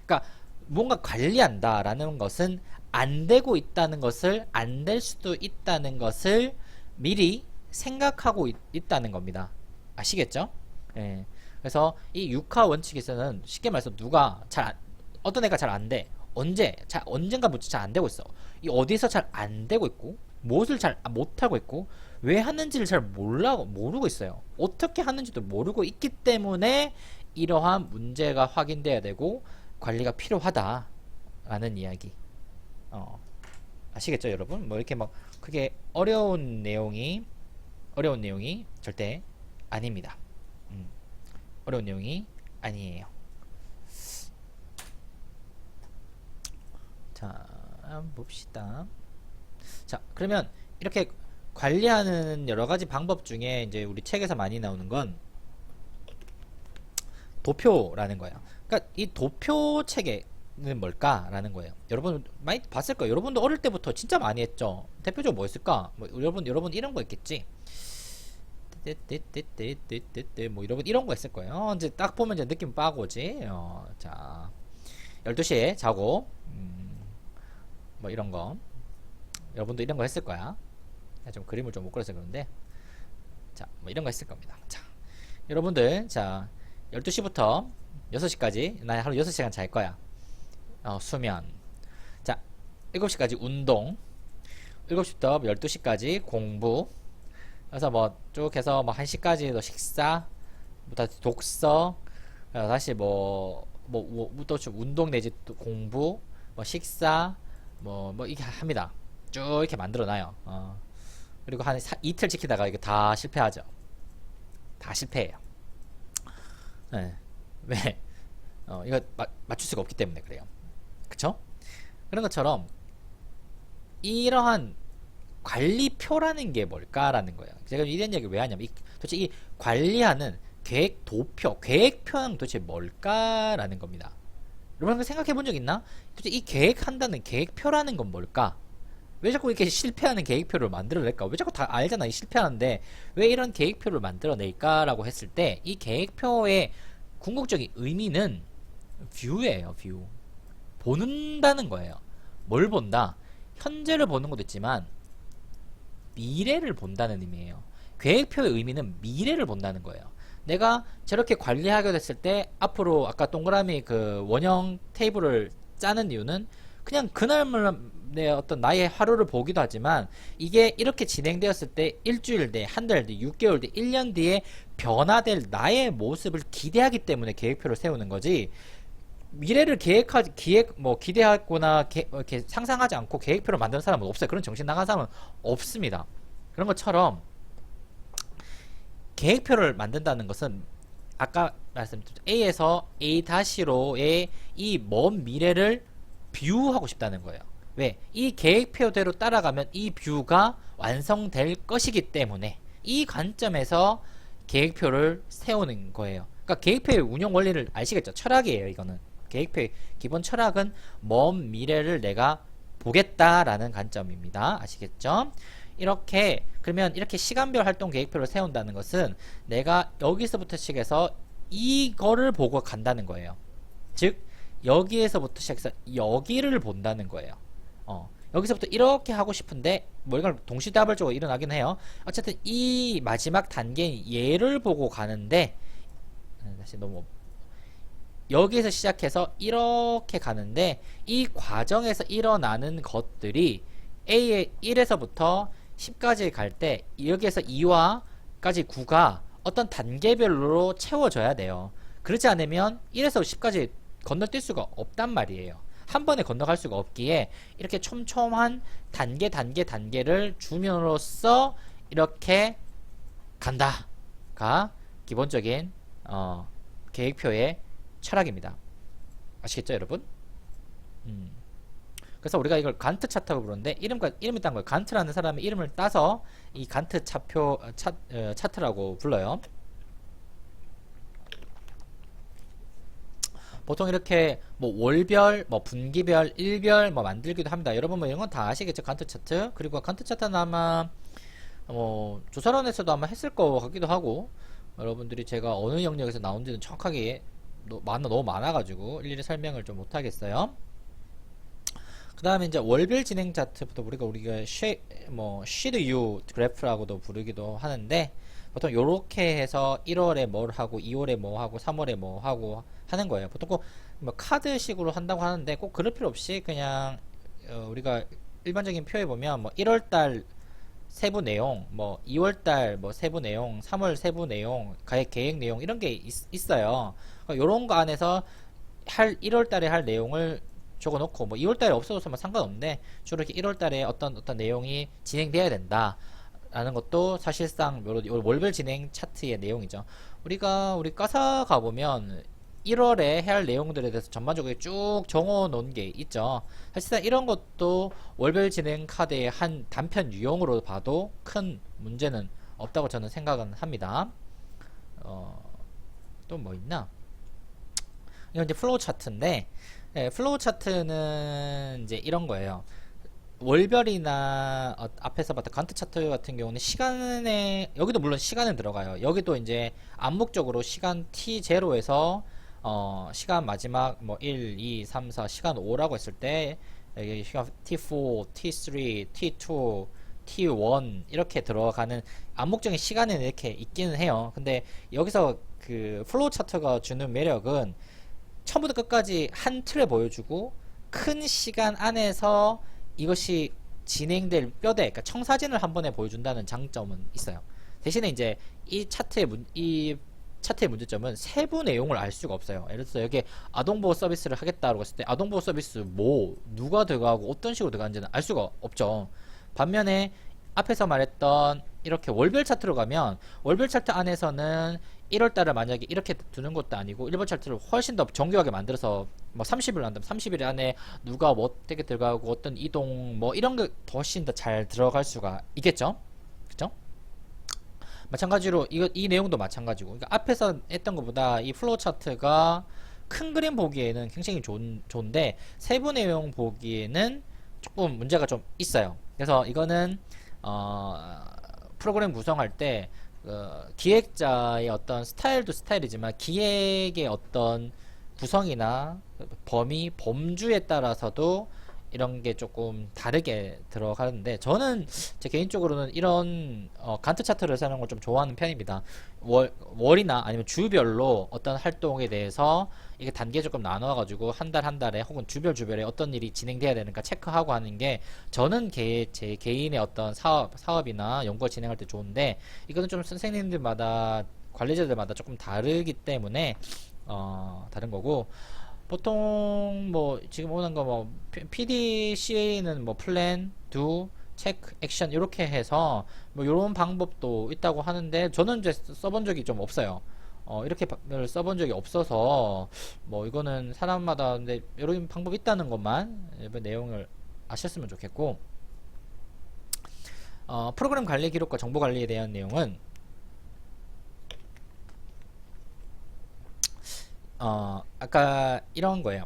그러니까 뭔가 관리한다라는 것은 안 되고 있다는 것을, 안 될 수도 있다는 것을 미리 생각하고 있다는 겁니다. 아시겠죠? 예. 그래서 이 육하 원칙에서는 쉽게 말해서 어떤 애가 잘 안 돼. 언젠가부터 잘 안 되고 있어. 이 어디서 잘 안 되고 있고, 무엇을 잘 못하고 있고, 왜 하는지를 잘 모르고 있어요. 어떻게 하는지도 모르고 있기 때문에 이러한 문제가 확인돼야 되고 관리가 필요하다라는 이야기. 아시겠죠, 여러분? 뭐 이렇게 막 크게 어려운 내용이 절대 아닙니다. 어려운 내용이 아니에요. 자, 한번 봅시다. 자, 그러면 이렇게 관리하는 여러 가지 방법 중에 이제 우리 책에서 많이 나오는 건 도표라는 거예요. 그러니까 이 도표 체계는 뭘까라는 거예요. 여러분 많이 봤을 거예요. 여러분도 어릴 때부터 진짜 많이 했죠. 대표적으로 뭐 있을까? 뭐 여러분 이런 거 있겠지. 뭐 여러분 이런 거 있을 거예요. 이제 딱 보면 이제 느낌 빠고지. 자, 12시에 자고 뭐 이런 거. 여러분도 이런 거 했을 거야. 좀 그림을 좀 못 그려서 그런데, 자, 뭐 이런 거 했을 겁니다. 자, 여러분들, 자, 12시부터 6시까지 나 하루 6시간 잘 거야. 수면. 자, 7시까지 운동. 7시부터 12시까지 공부. 그래서 뭐 쭉 해서 뭐 1시까지 또 식사, 뭐 다시 독서, 다시 또 운동 내지 또 공부, 뭐 식사, 뭐 이렇게 합니다. 쭉 이렇게 만들어 놔요. 그리고 한 이틀 지키다가 이거 다 실패하죠. 다 실패해요. 네. 왜? 이거 맞출 수가 없기 때문에 그래요. 그쵸? 그런 것처럼 이러한 관리표라는 게 뭘까라는 거예요. 제가 이런 얘기를 왜 하냐면 도대체 이 관리하는 계획표는 도대체 뭘까라는 겁니다. 여러분 생각해 본 적 있나? 도대체 이 계획한다는 계획표라는 건 뭘까? 왜 자꾸 이렇게 실패하는 계획표를 만들어낼까? 왜 자꾸 다 알잖아, 이 실패하는데 왜 이런 계획표를 만들어낼까라고 했을 때 이 계획표의 궁극적인 의미는 뷰예요. 뷰. 본다는 거예요. 뭘 본다? 현재를 보는 것도 있지만 미래를 본다는 의미예요. 계획표의 의미는 미래를 본다는 거예요. 내가 저렇게 관리하게 됐을 때 앞으로 아까 동그라미 그 원형 테이블을 짜는 이유는 그냥 그날만 내 어떤 나의 하루를 보기도 하지만 이게 이렇게 진행되었을 때 일주일 뒤, 한 달 뒤, 6개월 뒤, 1년 뒤에 변화될 나의 모습을 기대하기 때문에 계획표를 세우는 거지. 미래를 기대하거나 이렇게 상상하지 않고 계획표를 만드는 사람은 없어요. 그런 정신 나간 사람은 없습니다. 그런 것처럼 계획표를 만든다는 것은 아까 말씀드렸죠. A에서 A-로의 이 먼 미래를 뷰하고 싶다는 거예요. 왜? 이 계획표대로 따라가면 이 뷰가 완성될 것이기 때문에 이 관점에서 계획표를 세우는 거예요. 그러니까 계획표의 운영 원리를 아시겠죠? 철학이에요, 이거는. 계획표의 기본 철학은 먼 미래를 내가 보겠다라는 관점입니다. 아시겠죠? 이렇게 그러면 이렇게 시간별 활동 계획표를 세운다는 것은 내가 여기서부터 시작해서 이거를 보고 간다는 거예요. 즉 여기에서부터 시작해서 여기를 본다는 거예요. 여기서부터 이렇게 하고 싶은데 뭐 이걸 동시다발적으로 일어나긴 해요. 어쨌든 이 마지막 단계인 얘를 보고 가는데 다시 너무 여기에서 시작해서 이렇게 가는데 이 과정에서 일어나는 것들이 A의 1에서부터 10까지 갈 때 여기에서 2와까지 9가 어떤 단계별로 채워져야 돼요. 그렇지 않으면 1에서 10까지 건너뛸 수가 없단 말이에요. 한 번에 건너갈 수가 없기에 이렇게 촘촘한 단계를 줌으로써 이렇게 간다가 기본적인 계획표의 철학입니다. 아시겠죠, 여러분? 그래서 우리가 이걸 간트 차트라고 부르는데 이름이 딴 거예요. 간트라는 사람의 이름을 따서 이 간트 차트라고 불러요. 보통 이렇게 뭐 월별, 뭐 분기별, 일별 뭐 만들기도 합니다. 여러분 뭐 이런 건 다 아시겠죠? 간트 차트. 그리고 간트 차트는 아마 조사론에서도 아마 했을 거 같기도 하고 여러분들이 제가 어느 영역에서 나온지는 정확하게 너무 많아가지고 일일이 설명을 좀 못하겠어요. 그 다음에 이제 월별 진행 차트부터 우리가 시드 U 그래프라고도 부르기도 하는데 보통 요렇게 해서 1월에 뭘 하고 2월에 뭐 하고 3월에 뭐 하고 하는 거예요. 보통 꼭 뭐 카드식으로 한다고 하는데 꼭 그럴 필요 없이 그냥 우리가 일반적인 표에 보면 뭐 1월달 세부 내용, 뭐 2월달 뭐 세부 내용, 3월 세부 내용, 계획 내용 이런 게 있어요. 요런 거 안에서 1월달에 할 내용을 적어놓고 뭐 2월달에 없어졌으면 상관없는데 주로 이렇게 1월달에 어떤 내용이 진행돼야 된다 라는 것도 사실상 월별 진행 차트의 내용이죠. 우리 과사 가보면 1월에 해야 할 내용들에 대해서 전반적으로 쭉 적어 놓은 게 있죠. 사실상 이런 것도 월별 진행 카드의 한 단편 유형으로 봐도 큰 문제는 없다고 저는 생각은 합니다. 또 뭐 있나? 이건 이제 플로우 차트인데 플로우 차트는 이제 이런 거예요. 월별이나 앞에서 봤던 간트 차트 같은 경우는 여기도 물론 시간은 들어가요. 여기도 이제 암묵적으로 시간 t0에서 시간 마지막 뭐 1, 2, 3, 4 시간 5라고 했을 때 여기 시간 t4, t3, t2, t1 이렇게 들어가는 암묵적인 시간은 이렇게 있기는 해요. 근데 여기서 그 플로우 차트가 주는 매력은 처음부터 끝까지 한 틀을 보여주고 큰 시간 안에서 이것이 진행될 뼈대, 그러니까 청사진을 한 번에 보여준다는 장점은 있어요. 대신에 이제 이 차트의 문제점은 세부 내용을 알 수가 없어요. 예를 들어서 여기 아동보호 서비스를 하겠다고 했을 때 아동보호 서비스 누가 들어가고 어떤 식으로 들어가는지는 알 수가 없죠. 반면에 앞에서 말했던 이렇게 월별 차트로 가면 월별 차트 안에서는 1월달을 만약에 이렇게 두는 것도 아니고 일본 차트를 훨씬 더 정교하게 만들어서 뭐 30일 한다면 30일 안에 누가 뭐 어떻게 들어가고 어떤 이동 뭐 이런 게 훨씬 더 잘 들어갈 수가 있겠죠. 그쵸? 마찬가지로 이 내용도 마찬가지고 그러니까 앞에서 했던 것보다 이 플로우 차트가 큰 그림 보기에는 굉장히 좋은데 세부 내용 보기에는 조금 문제가 좀 있어요. 그래서 이거는 프로그램 구성할 때 기획자의 어떤 스타일도 스타일이지만 기획의 어떤 구성이나 범위, 범주에 따라서도 이런 게 조금 다르게 들어가는데 저는 제 개인적으로는 이런 간트 차트를 사는 걸 좀 좋아하는 편입니다. 월이나 아니면 주별로 어떤 활동에 대해서 이게 단계 조금 나눠가지고 한 달 한 달에 혹은 주별에 어떤 일이 진행돼야 되는가 체크하고 하는 게 저는 제 개인의 어떤 사업이나 연구를 진행할 때 좋은데 이거는 좀 선생님들마다 관리자들마다 조금 다르기 때문에 다른 거고 보통 뭐 지금 오는 거 뭐 PDCA는 뭐 플랜, 두, 체크, 액션 이렇게 해서 뭐 이런 방법도 있다고 하는데 저는 이제 써본 적이 좀 없어요. 이렇게 써본 적이 없어서 뭐 이거는 사람마다 근데 이런 방법이 있다는 것만 이번 내용을 아셨으면 좋겠고 프로그램 관리 기록과 정보 관리에 대한 내용은 아까 이런 거예요.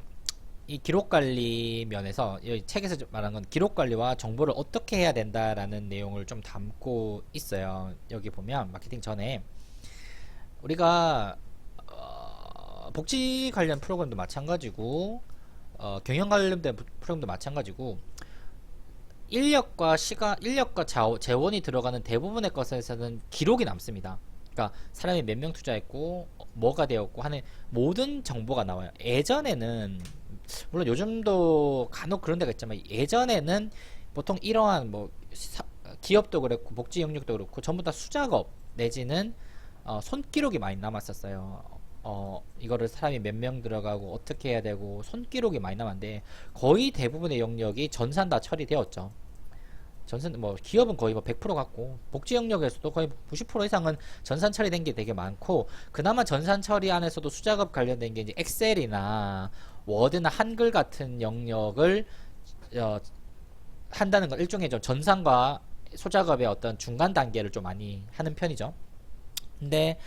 이 기록 관리 면에서 이 책에서 말한 건 기록 관리와 정보를 어떻게 해야 된다라는 내용을 좀 담고 있어요. 여기 보면 마케팅 전에 우리가 복지 관련 프로그램도 마찬가지고 경영 관련된 프로그램도 마찬가지고 인력과 재원이 들어가는 대부분의 것에서는 기록이 남습니다. 그러니까 사람이 몇 명 투자했고 뭐가 되었고 하는 모든 정보가 나와요. 예전에는 물론 요즘도 간혹 그런 데가 있지만 예전에는 보통 이러한 뭐 기업도 그렇고 복지 영역도 그렇고 전부 다 수작업 내지는 손기록이 많이 남았었어요. 이거를 사람이 몇 명 들어가고 어떻게 해야 되고 손기록이 많이 남았는데 거의 대부분의 영역이 전산 다 처리되었죠. 전산 뭐 기업은 거의 뭐 100% 같고 복지 영역에서도 거의 90% 이상은 전산 처리된 게 되게 많고 그나마 전산 처리 안에서도 수작업 관련된 게 이제 엑셀이나 워드나 한글 같은 영역을 한다는 건 일종의 좀 전산과 소작업의 어떤 중간 단계를 좀 많이 하는 편이죠. 근데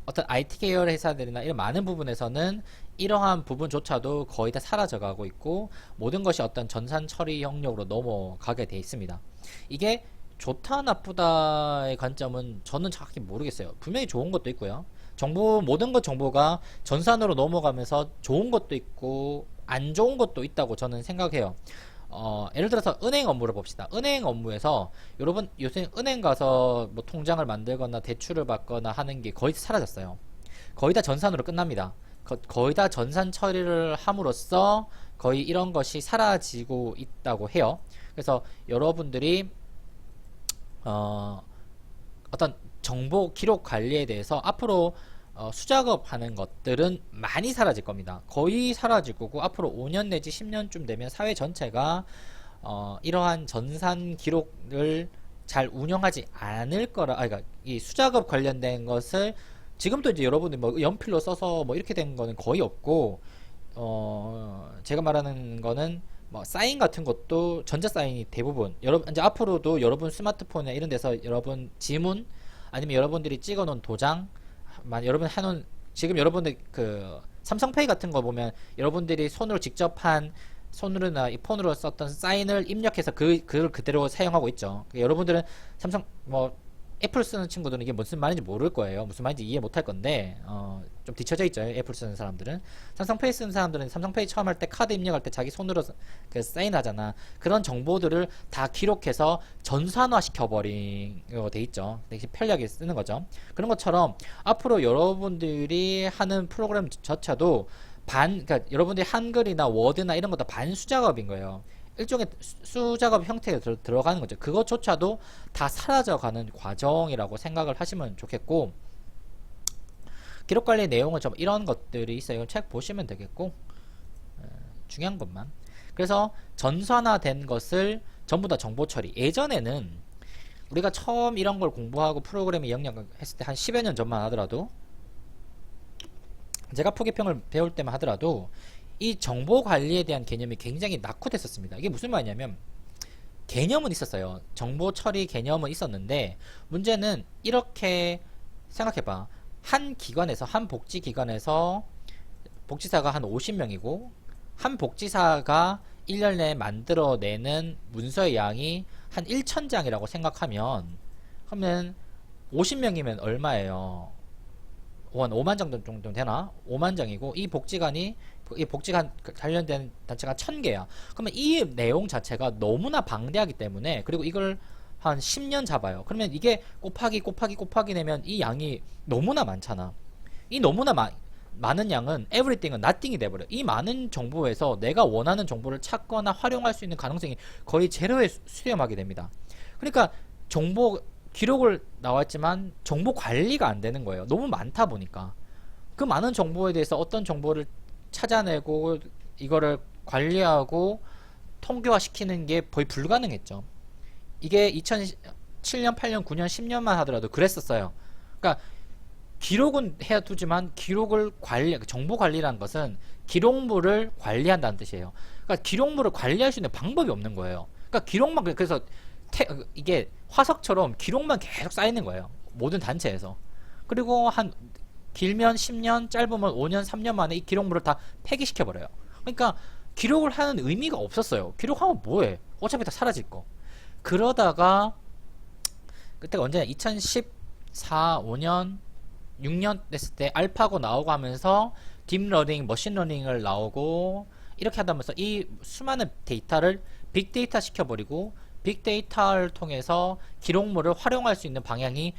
어떤 IT 계열 회사들이나 이런 많은 부분에서는 이러한 부분조차도 거의 다 사라져가고 있고 모든 것이 어떤 전산 처리 영역으로 넘어가게 돼 있습니다. 이게 좋다 나쁘다의 관점은 저는 정확히 모르겠어요. 분명히 좋은 것도 있고요. 모든 것 정보가 전산으로 넘어가면서 좋은 것도 있고 안 좋은 것도 있다고 저는 생각해요. 예를 들어서 은행 업무를 봅시다. 은행 업무에서 여러분 요새 은행 가서 뭐 통장을 만들거나 대출을 받거나 하는 게 거의 사라졌어요. 거의 다 전산으로 끝납니다. 거의 다 전산 처리를 함으로써 거의 이런 것이 사라지고 있다고 해요. 그래서 여러분들이 어떤 정보 기록 관리에 대해서 앞으로 수작업 하는 것들은 많이 사라질 겁니다. 거의 사라질 거고 앞으로 5년 내지 10년쯤 되면 사회 전체가 이러한 전산 기록을 잘 운영하지 않을 거라 그러니까 이 수작업 관련된 것을 지금도 이제 여러분들 뭐 연필로 써서 뭐 이렇게 된 거는 거의 없고 제가 말하는 거는 뭐 사인 같은 것도 전자 사인이 대부분 여러분 이제 앞으로도 여러분 스마트폰이나 이런 데서 여러분 지문 아니면 여러분들이 찍어 놓은 도장 여러분 해놓은 지금 여러분들 그 삼성페이 같은 거 보면 여러분들이 손으로 직접 한 손으로나 이 폰으로 썼던 사인을 입력해서 그걸 그대로 사용하고 있죠. 그러니까 여러분들은 삼성 뭐 애플 쓰는 친구들은 이게 무슨 말인지 모를 거예요. 무슨 말인지 이해 못할 건데 좀 뒤쳐져 있죠. 애플 쓰는 사람들은. 삼성페이 쓰는 사람들은 삼성페이 처음 할 때 카드 입력할 때 자기 손으로 그 사인하잖아. 그런 정보들을 다 기록해서 전산화 시켜버린 거 돼 있죠. 되게 편리하게 쓰는 거죠. 그런 것처럼 앞으로 여러분들이 하는 프로그램 자체도 그러니까 여러분들이 한글이나 워드나 이런 거 다 반수작업인 거예요. 일종의 수작업 형태에 들어가는 거죠. 그것조차도 다 사라져가는 과정이라고 생각을 하시면 좋겠고 기록관리 내용은 좀 이런 것들이 있어요. 책 보시면 되겠고 중요한 것만 그래서 전산화된 것을 전부 다 정보 처리 예전에는 우리가 처음 이런 걸 공부하고 프로그래밍 영역을 했을 때 한 10여 년 전만 하더라도 제가 표기평을 배울 때만 하더라도 이 정보 관리에 대한 개념이 굉장히 낙후됐었습니다. 이게 무슨 말이냐면 개념은 있었어요. 정보 처리 개념은 있었는데 문제는 이렇게 생각해봐. 한 기관에서 한 복지기관에서 복지사가 한 50명이고 한 복지사가 1년 내에 만들어내는 문서의 양이 한 1,000장이라고 생각하면 그러면 50명이면 얼마예요? 한 5만 정도 되나? 5만 정이고 이 복지관이 이 복지관 관련된 단체가 1000개야. 그러면 이 내용 자체가 너무나 방대하기 때문에 그리고 이걸 한 10년 잡아요. 그러면 이게 곱하기 내면 이 양이 너무나 많잖아. 이 너무나 많은 양은 everything은 nothing이 돼버려. 이 많은 정보에서 내가 원하는 정보를 찾거나 활용할 수 있는 가능성이 거의 제로에 수렴하게 됩니다. 그러니까 정보 기록을 나왔지만 정보 관리가 안 되는 거예요. 너무 많다 보니까 그 많은 정보에 대해서 어떤 정보를 찾아내고 이거를 관리하고 통계화 시키는 게 거의 불가능했죠. 이게 2007년, 8년, 9년, 10년만 하더라도 그랬었어요. 그러니까 기록은 해두지만 기록을 정보 관리라는 것은 기록물을 관리한다는 뜻이에요. 그러니까 기록물을 관리할 수 있는 방법이 없는 거예요. 그러니까 기록만 그래서 이게 화석처럼 기록만 계속 쌓이는 거예요. 모든 단체에서. 그리고 한 길면 10년, 짧으면 5년, 3년 만에 이 기록물을 다 폐기시켜 버려요. 그러니까 기록을 하는 의미가 없었어요. 기록하면 뭐해? 어차피 다 사라질 거. 그러다가 그때가 언제냐? 2014, 5년, 6년 됐을 때 알파고 나오고 하면서 딥러닝, 머신러닝을 나오고 이렇게 하다면서 이 수많은 데이터를 빅데이터 시켜버리고 빅데이터를 통해서 기록물을 활용할 수 있는 방향이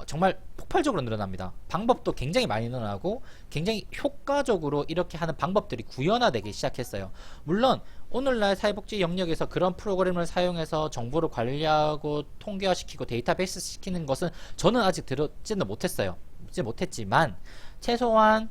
정말 폭발적으로 늘어납니다. 방법도 굉장히 많이 늘어나고 굉장히 효과적으로 이렇게 하는 방법들이 구현화되기 시작했어요. 물론 오늘날 사회복지 영역에서 그런 프로그램을 사용해서 정보를 관리하고 통계화시키고 데이터베이스 시키는 것은 저는 아직 들었지는 못했어요. 못했지만 최소한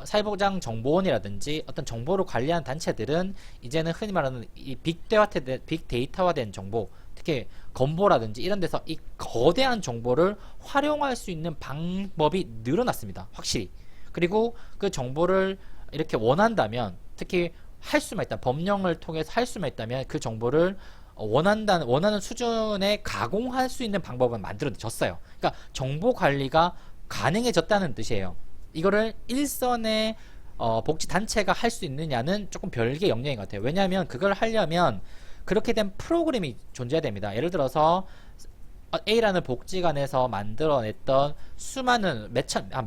사회보장 정보원이라든지 어떤 정보를 관리하는 단체들은 이제는 흔히 말하는 이 빅데이터화된 정보, 특히 건보라든지 이런 데서 이 거대한 정보를 활용할 수 있는 방법이 늘어났습니다. 확실히. 그리고 그 정보를 이렇게 원한다면, 특히 할 수만 있다, 법령을 통해서 할 수만 있다면 그 정보를 원하는 수준에 가공할 수 있는 방법은 만들어졌어요. 그러니까 정보 관리가 가능해졌다는 뜻이에요. 이거를 일선의 복지 단체가 할 수 있느냐는 조금 별개의 영역인 것 같아요. 왜냐하면 그걸 하려면 그렇게 된 프로그램이 존재해야 됩니다. 예를 들어서 A라는 복지관에서 만들어냈던 수많은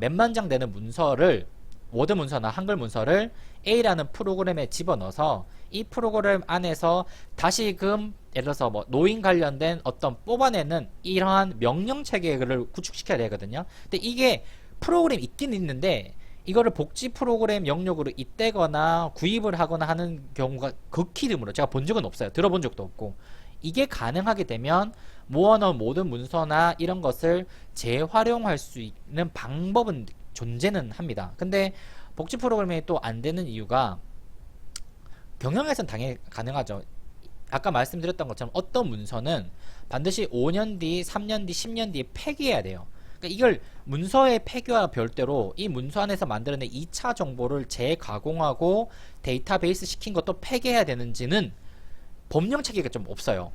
몇만 장 되는 문서를, 워드 문서나 한글 문서를 A라는 프로그램에 집어넣어서 이 프로그램 안에서 다시금 예를 들어서 뭐 노인 관련된 어떤 뽑아내는 이러한 명령 체계를 구축시켜야 되거든요. 근데 이게 프로그램이 있긴 있는데 이거를 복지 프로그램 영역으로 잇대거나 구입을 하거나 하는 경우가 극히 드물어요. 제가 본 적은 없어요. 들어본 적도 없고. 이게 가능하게 되면 모아놓은 모든 문서나 이런 것을 재활용할 수 있는 방법은 존재는 합니다. 근데 복지 프로그램이 또 안 되는 이유가 경영에서는 당연히 가능하죠. 아까 말씀드렸던 것처럼 어떤 문서는 반드시 5년 뒤, 3년 뒤, 10년 뒤에 폐기해야 돼요. 그러니까 이걸 문서의 폐기와 별도로 이 문서 안에서 만들어낸 2차 정보를 재가공하고 데이터베이스 시킨 것도 폐기해야 되는지는 법령 체계가 좀 없어요.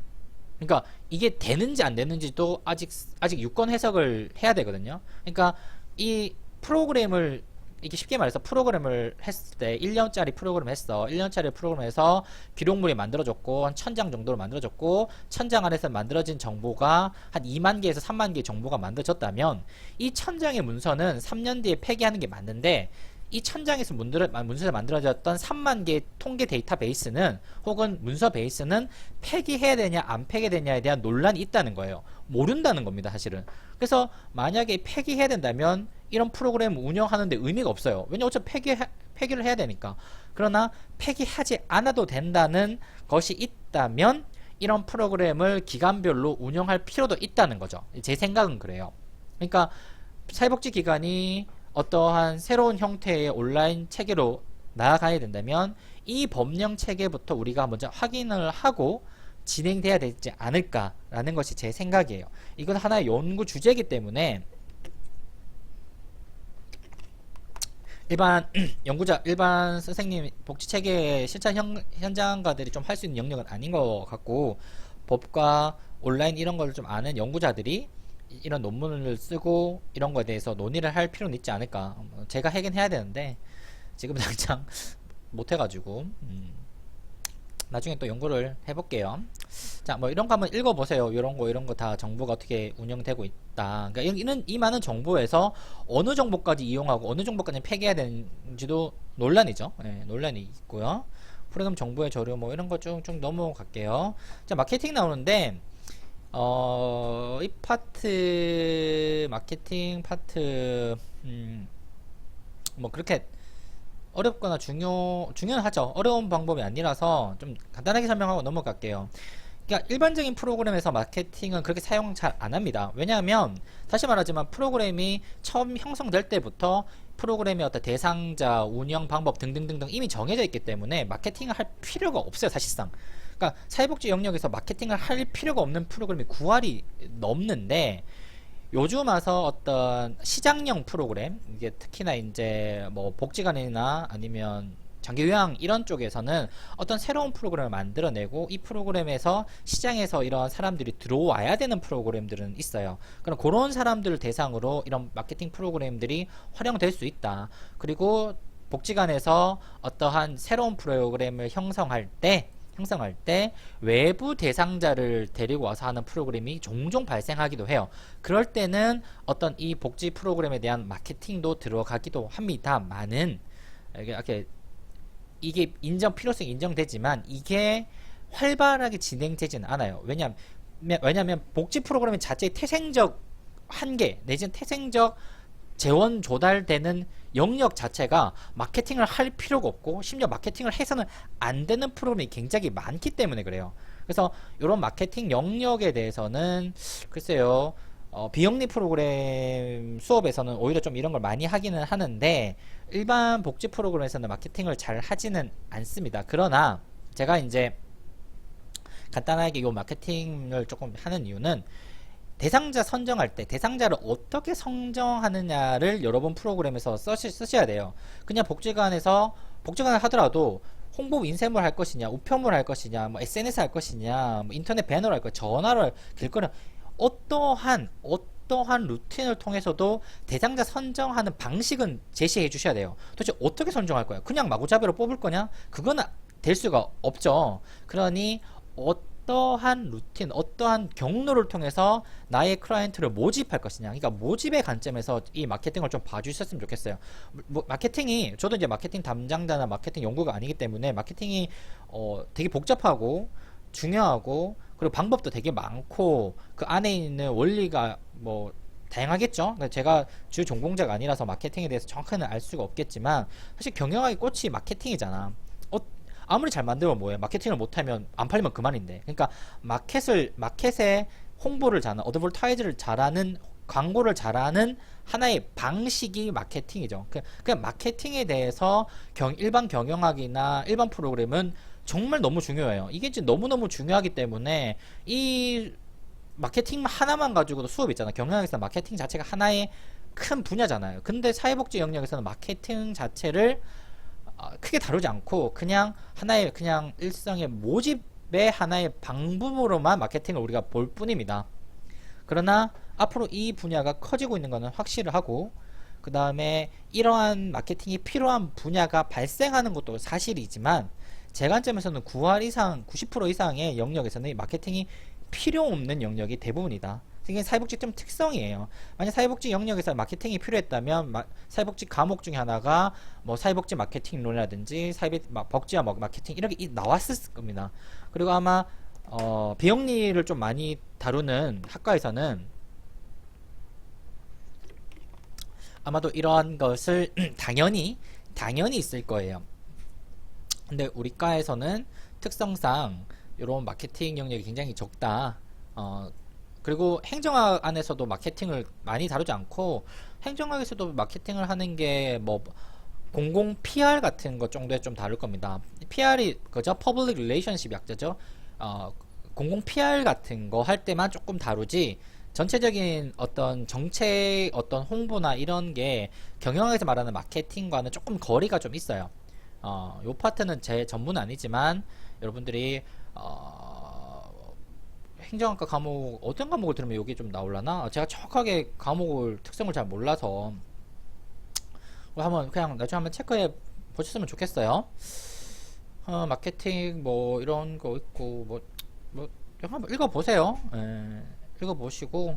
그러니까 이게 되는지 안 되는지도 아직 유권 해석을 해야 되거든요. 그러니까 이 프로그램을 이게 쉽게 말해서 프로그램을 했을 때 1년짜리 프로그램 했어. 1년짜리 프로그램에서 기록물이 만들어졌고 한 1000장 정도로 만들어졌고 1000장 안에서 만들어진 정보가 한 2만 개에서 3만 개의 정보가 만들어졌다면 이 1000장의 문서는 3년 뒤에 폐기하는 게 맞는데 이 1000장에서 문서에서 만들어졌던 3만 개의 통계 데이터베이스는 혹은 문서 베이스는 폐기해야 되냐 안 폐기해야 되냐에 대한 논란이 있다는 거예요. 모른다는 겁니다, 사실은. 그래서 만약에 폐기해야 된다면 이런 프로그램 운영하는데 의미가 없어요. 왜냐면 어차피 폐기를 해야 되니까. 그러나 폐기하지 않아도 된다는 것이 있다면 이런 프로그램을 기간별로 운영할 필요도 있다는 거죠. 제 생각은 그래요. 그러니까 사회복지기관이 어떠한 새로운 형태의 온라인 체계로 나아가야 된다면 이 법령 체계부터 우리가 먼저 확인을 하고 진행돼야 되지 않을까라는 것이 제 생각이에요. 이건 하나의 연구 주제이기 때문에 일반 일반 선생님 복지체계 실천 현장가들이 좀 할 수 있는 영역은 아닌 것 같고, 법과 온라인 이런 걸 좀 아는 연구자들이 이런 논문을 쓰고 이런 거에 대해서 논의를 할 필요는 있지 않을까. 제가 하긴 해야 되는데 지금 당장 못 해가지고 나중에 또 연구를 해볼게요. 자, 뭐 이런 거 한번 읽어보세요. 이런 거 다 정보가 어떻게 운영되고 있다. 그러니까 이 많은 정보에서 어느 정보까지 이용하고 어느 정보까지 폐기해야 되는지도 논란이죠. 예, 논란이 있고요. 프로그램 정보의 저류 뭐 이런 거 쭉 넘어갈게요. 자, 마케팅 나오는데 이 파트 마케팅 파트 뭐 그렇게 어렵거나 중요하죠. 어려운 방법이 아니라서 좀 간단하게 설명하고 넘어갈게요. 그러니까 일반적인 프로그램에서 마케팅은 그렇게 사용 잘 안 합니다. 왜냐하면 다시 말하지만 프로그램이 처음 형성될 때부터 프로그램의 어떤 대상자, 운영 방법 등등등등 이미 정해져 있기 때문에 마케팅을 할 필요가 없어요, 사실상. 그러니까 사회복지 영역에서 마케팅을 할 필요가 없는 프로그램이 9할이 넘는데, 요즘 와서 어떤 시장형 프로그램, 이게 특히나 이제 뭐 복지관이나 아니면 장기요양 이런 쪽에서는 어떤 새로운 프로그램을 만들어내고 이 프로그램에서 시장에서 이런 사람들이 들어와야 되는 프로그램들은 있어요. 그럼 그런 사람들을 대상으로 이런 마케팅 프로그램들이 활용될 수 있다. 그리고 복지관에서 어떠한 새로운 프로그램을 형성할 때 외부 대상자를 데리고 와서 하는 프로그램이 종종 발생하기도 해요. 그럴 때는 어떤 이 복지 프로그램에 대한 마케팅도 들어가기도 합니다만은 이게 필요성이 인정되지만 이게 활발하게 진행되지는 않아요. 왜냐면 복지 프로그램 자체의 태생적 한계 내지는 태생적 재원 조달되는 영역 자체가 마케팅을 할 필요가 없고 심지어 마케팅을 해서는 안 되는 프로그램이 굉장히 많기 때문에 그래요. 그래서 이런 마케팅 영역에 대해서는 글쎄요, 비영리 프로그램 수업에서는 오히려 좀 이런 걸 많이 하기는 하는데 일반 복지 프로그램에서는 마케팅을 잘 하지는 않습니다. 그러나 제가 이제 간단하게 이 마케팅을 조금 하는 이유는 대상자 선정할 때 대상자를 어떻게 선정하느냐를 여러분 프로그램에서 쓰셔야 돼요. 그냥 복지관을 하더라도 홍보 인쇄물 할 것이냐, 우편물 할 것이냐, 뭐 SNS 할 것이냐, 뭐 인터넷 배너를 할 것이냐, 전화를 길거리 어떠한 루틴을 통해서도 대상자 선정하는 방식은 제시해 주셔야 돼요. 도대체 어떻게 선정할 거야? 그냥 마구잡이로 뽑을 거냐? 그건 될 수가 없죠. 그러니 어떠한 루틴, 어떠한 경로를 통해서 나의 클라이언트를 모집할 것이냐. 그러니까 모집의 관점에서 이 마케팅을 좀 봐주셨으면 좋겠어요. 마케팅이, 저도 이제 마케팅 담당자나 마케팅 연구가 아니기 때문에 마케팅이 되게 복잡하고 중요하고 그리고 방법도 되게 많고 그 안에 있는 원리가 뭐 다양하겠죠. 제가 주 전공자가 아니라서 마케팅에 대해서 정확히는 알 수가 없겠지만 사실 경영학의 꽃이 마케팅이잖아. 아무리 잘 만들면 뭐해. 마케팅을 못하면 안 팔리면 그만인데. 그러니까 마켓에 홍보를 잘하는, 어드버타이즈를 잘하는, 광고를 잘하는 하나의 방식이 마케팅이죠. 그냥 마케팅에 대해서 일반 경영학이나 일반 프로그램은 정말 너무 중요해요. 이게 이제 너무너무 중요하기 때문에 이 마케팅 하나만 가지고도 수업 있잖아. 경영학에서 마케팅 자체가 하나의 큰 분야잖아요. 근데 사회복지 영역에서는 마케팅 자체를 크게 다루지 않고 그냥 하나의 그냥 일상의 모집의 하나의 방법으로만 마케팅을 우리가 볼 뿐입니다. 그러나 앞으로 이 분야가 커지고 있는 것은 확실하고 그 다음에 이러한 마케팅이 필요한 분야가 발생하는 것도 사실이지만 제 관점에서는 9할 이상, 90% 이상의 영역에서는 마케팅이 필요 없는 영역이 대부분이다. 이게 사회복지 좀 특성이에요. 만약 사회복지 영역에서 마케팅이 필요했다면 사회복지 과목 중에 하나가 뭐 사회복지 마케팅론이라든지 복지와 마케팅 이렇게 나왔을 겁니다. 그리고 아마 비영리를 좀 많이 다루는 학과에서는 아마도 이러한 것을 당연히 있을 거예요. 근데 우리 과에서는 특성상 이런 마케팅 영역이 굉장히 적다. 그리고 행정학 안에서도 마케팅을 많이 다루지 않고 행정학에서도 마케팅을 하는 게 뭐 공공 PR 같은 것 정도에 좀 다룰 겁니다. PR이 그죠? Public Relationship 약자죠. 공공 PR 같은 거 할 때만 조금 다루지 전체적인 어떤 정책, 어떤 홍보나 이런 게 경영학에서 말하는 마케팅과는 조금 거리가 좀 있어요. 요 파트는 제 전문은 아니지만 여러분들이 행정학과 과목 어떤 과목을 들으면 여기 좀 나올라나? 제가 정확하게 과목을 특성을 잘 몰라서 한번 그냥 나중에 한번 체크해 보셨으면 좋겠어요. 마케팅 뭐 이런 거 있고 뭐 이거 한번 읽어보세요. 읽어보시고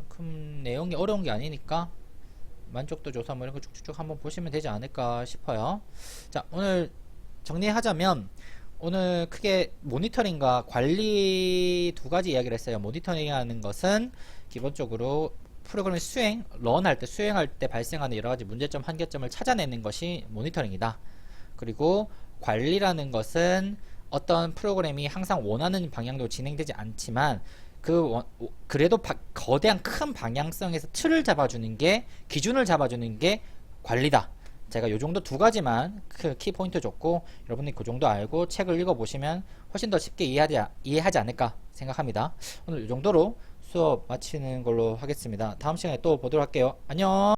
큰 내용이 어려운 게 아니니까 만족도 조사 뭐 이런 거 쭉쭉쭉 한번 보시면 되지 않을까 싶어요. 자, 오늘 정리하자면 오늘 크게 모니터링과 관리 두 가지 이야기를 했어요. 모니터링 하는 것은 기본적으로 프로그램 수행, 런할 때, 수행할 때 발생하는 여러 가지 문제점, 한계점을 찾아내는 것이 모니터링이다. 그리고 관리라는 것은 어떤 프로그램이 항상 원하는 방향으로 진행되지 않지만 그래도 거대한 큰 방향성에서 틀을 잡아주는 게, 기준을 잡아주는 게 관리다. 제가 요 정도 두 가지만 그 키포인트 줬고, 여러분이 그 정도 알고 책을 읽어보시면 훨씬 더 쉽게 이해하지 않을까 생각합니다. 오늘 이 정도로 수업 마치는 걸로 하겠습니다. 다음 시간에 또 보도록 할게요. 안녕.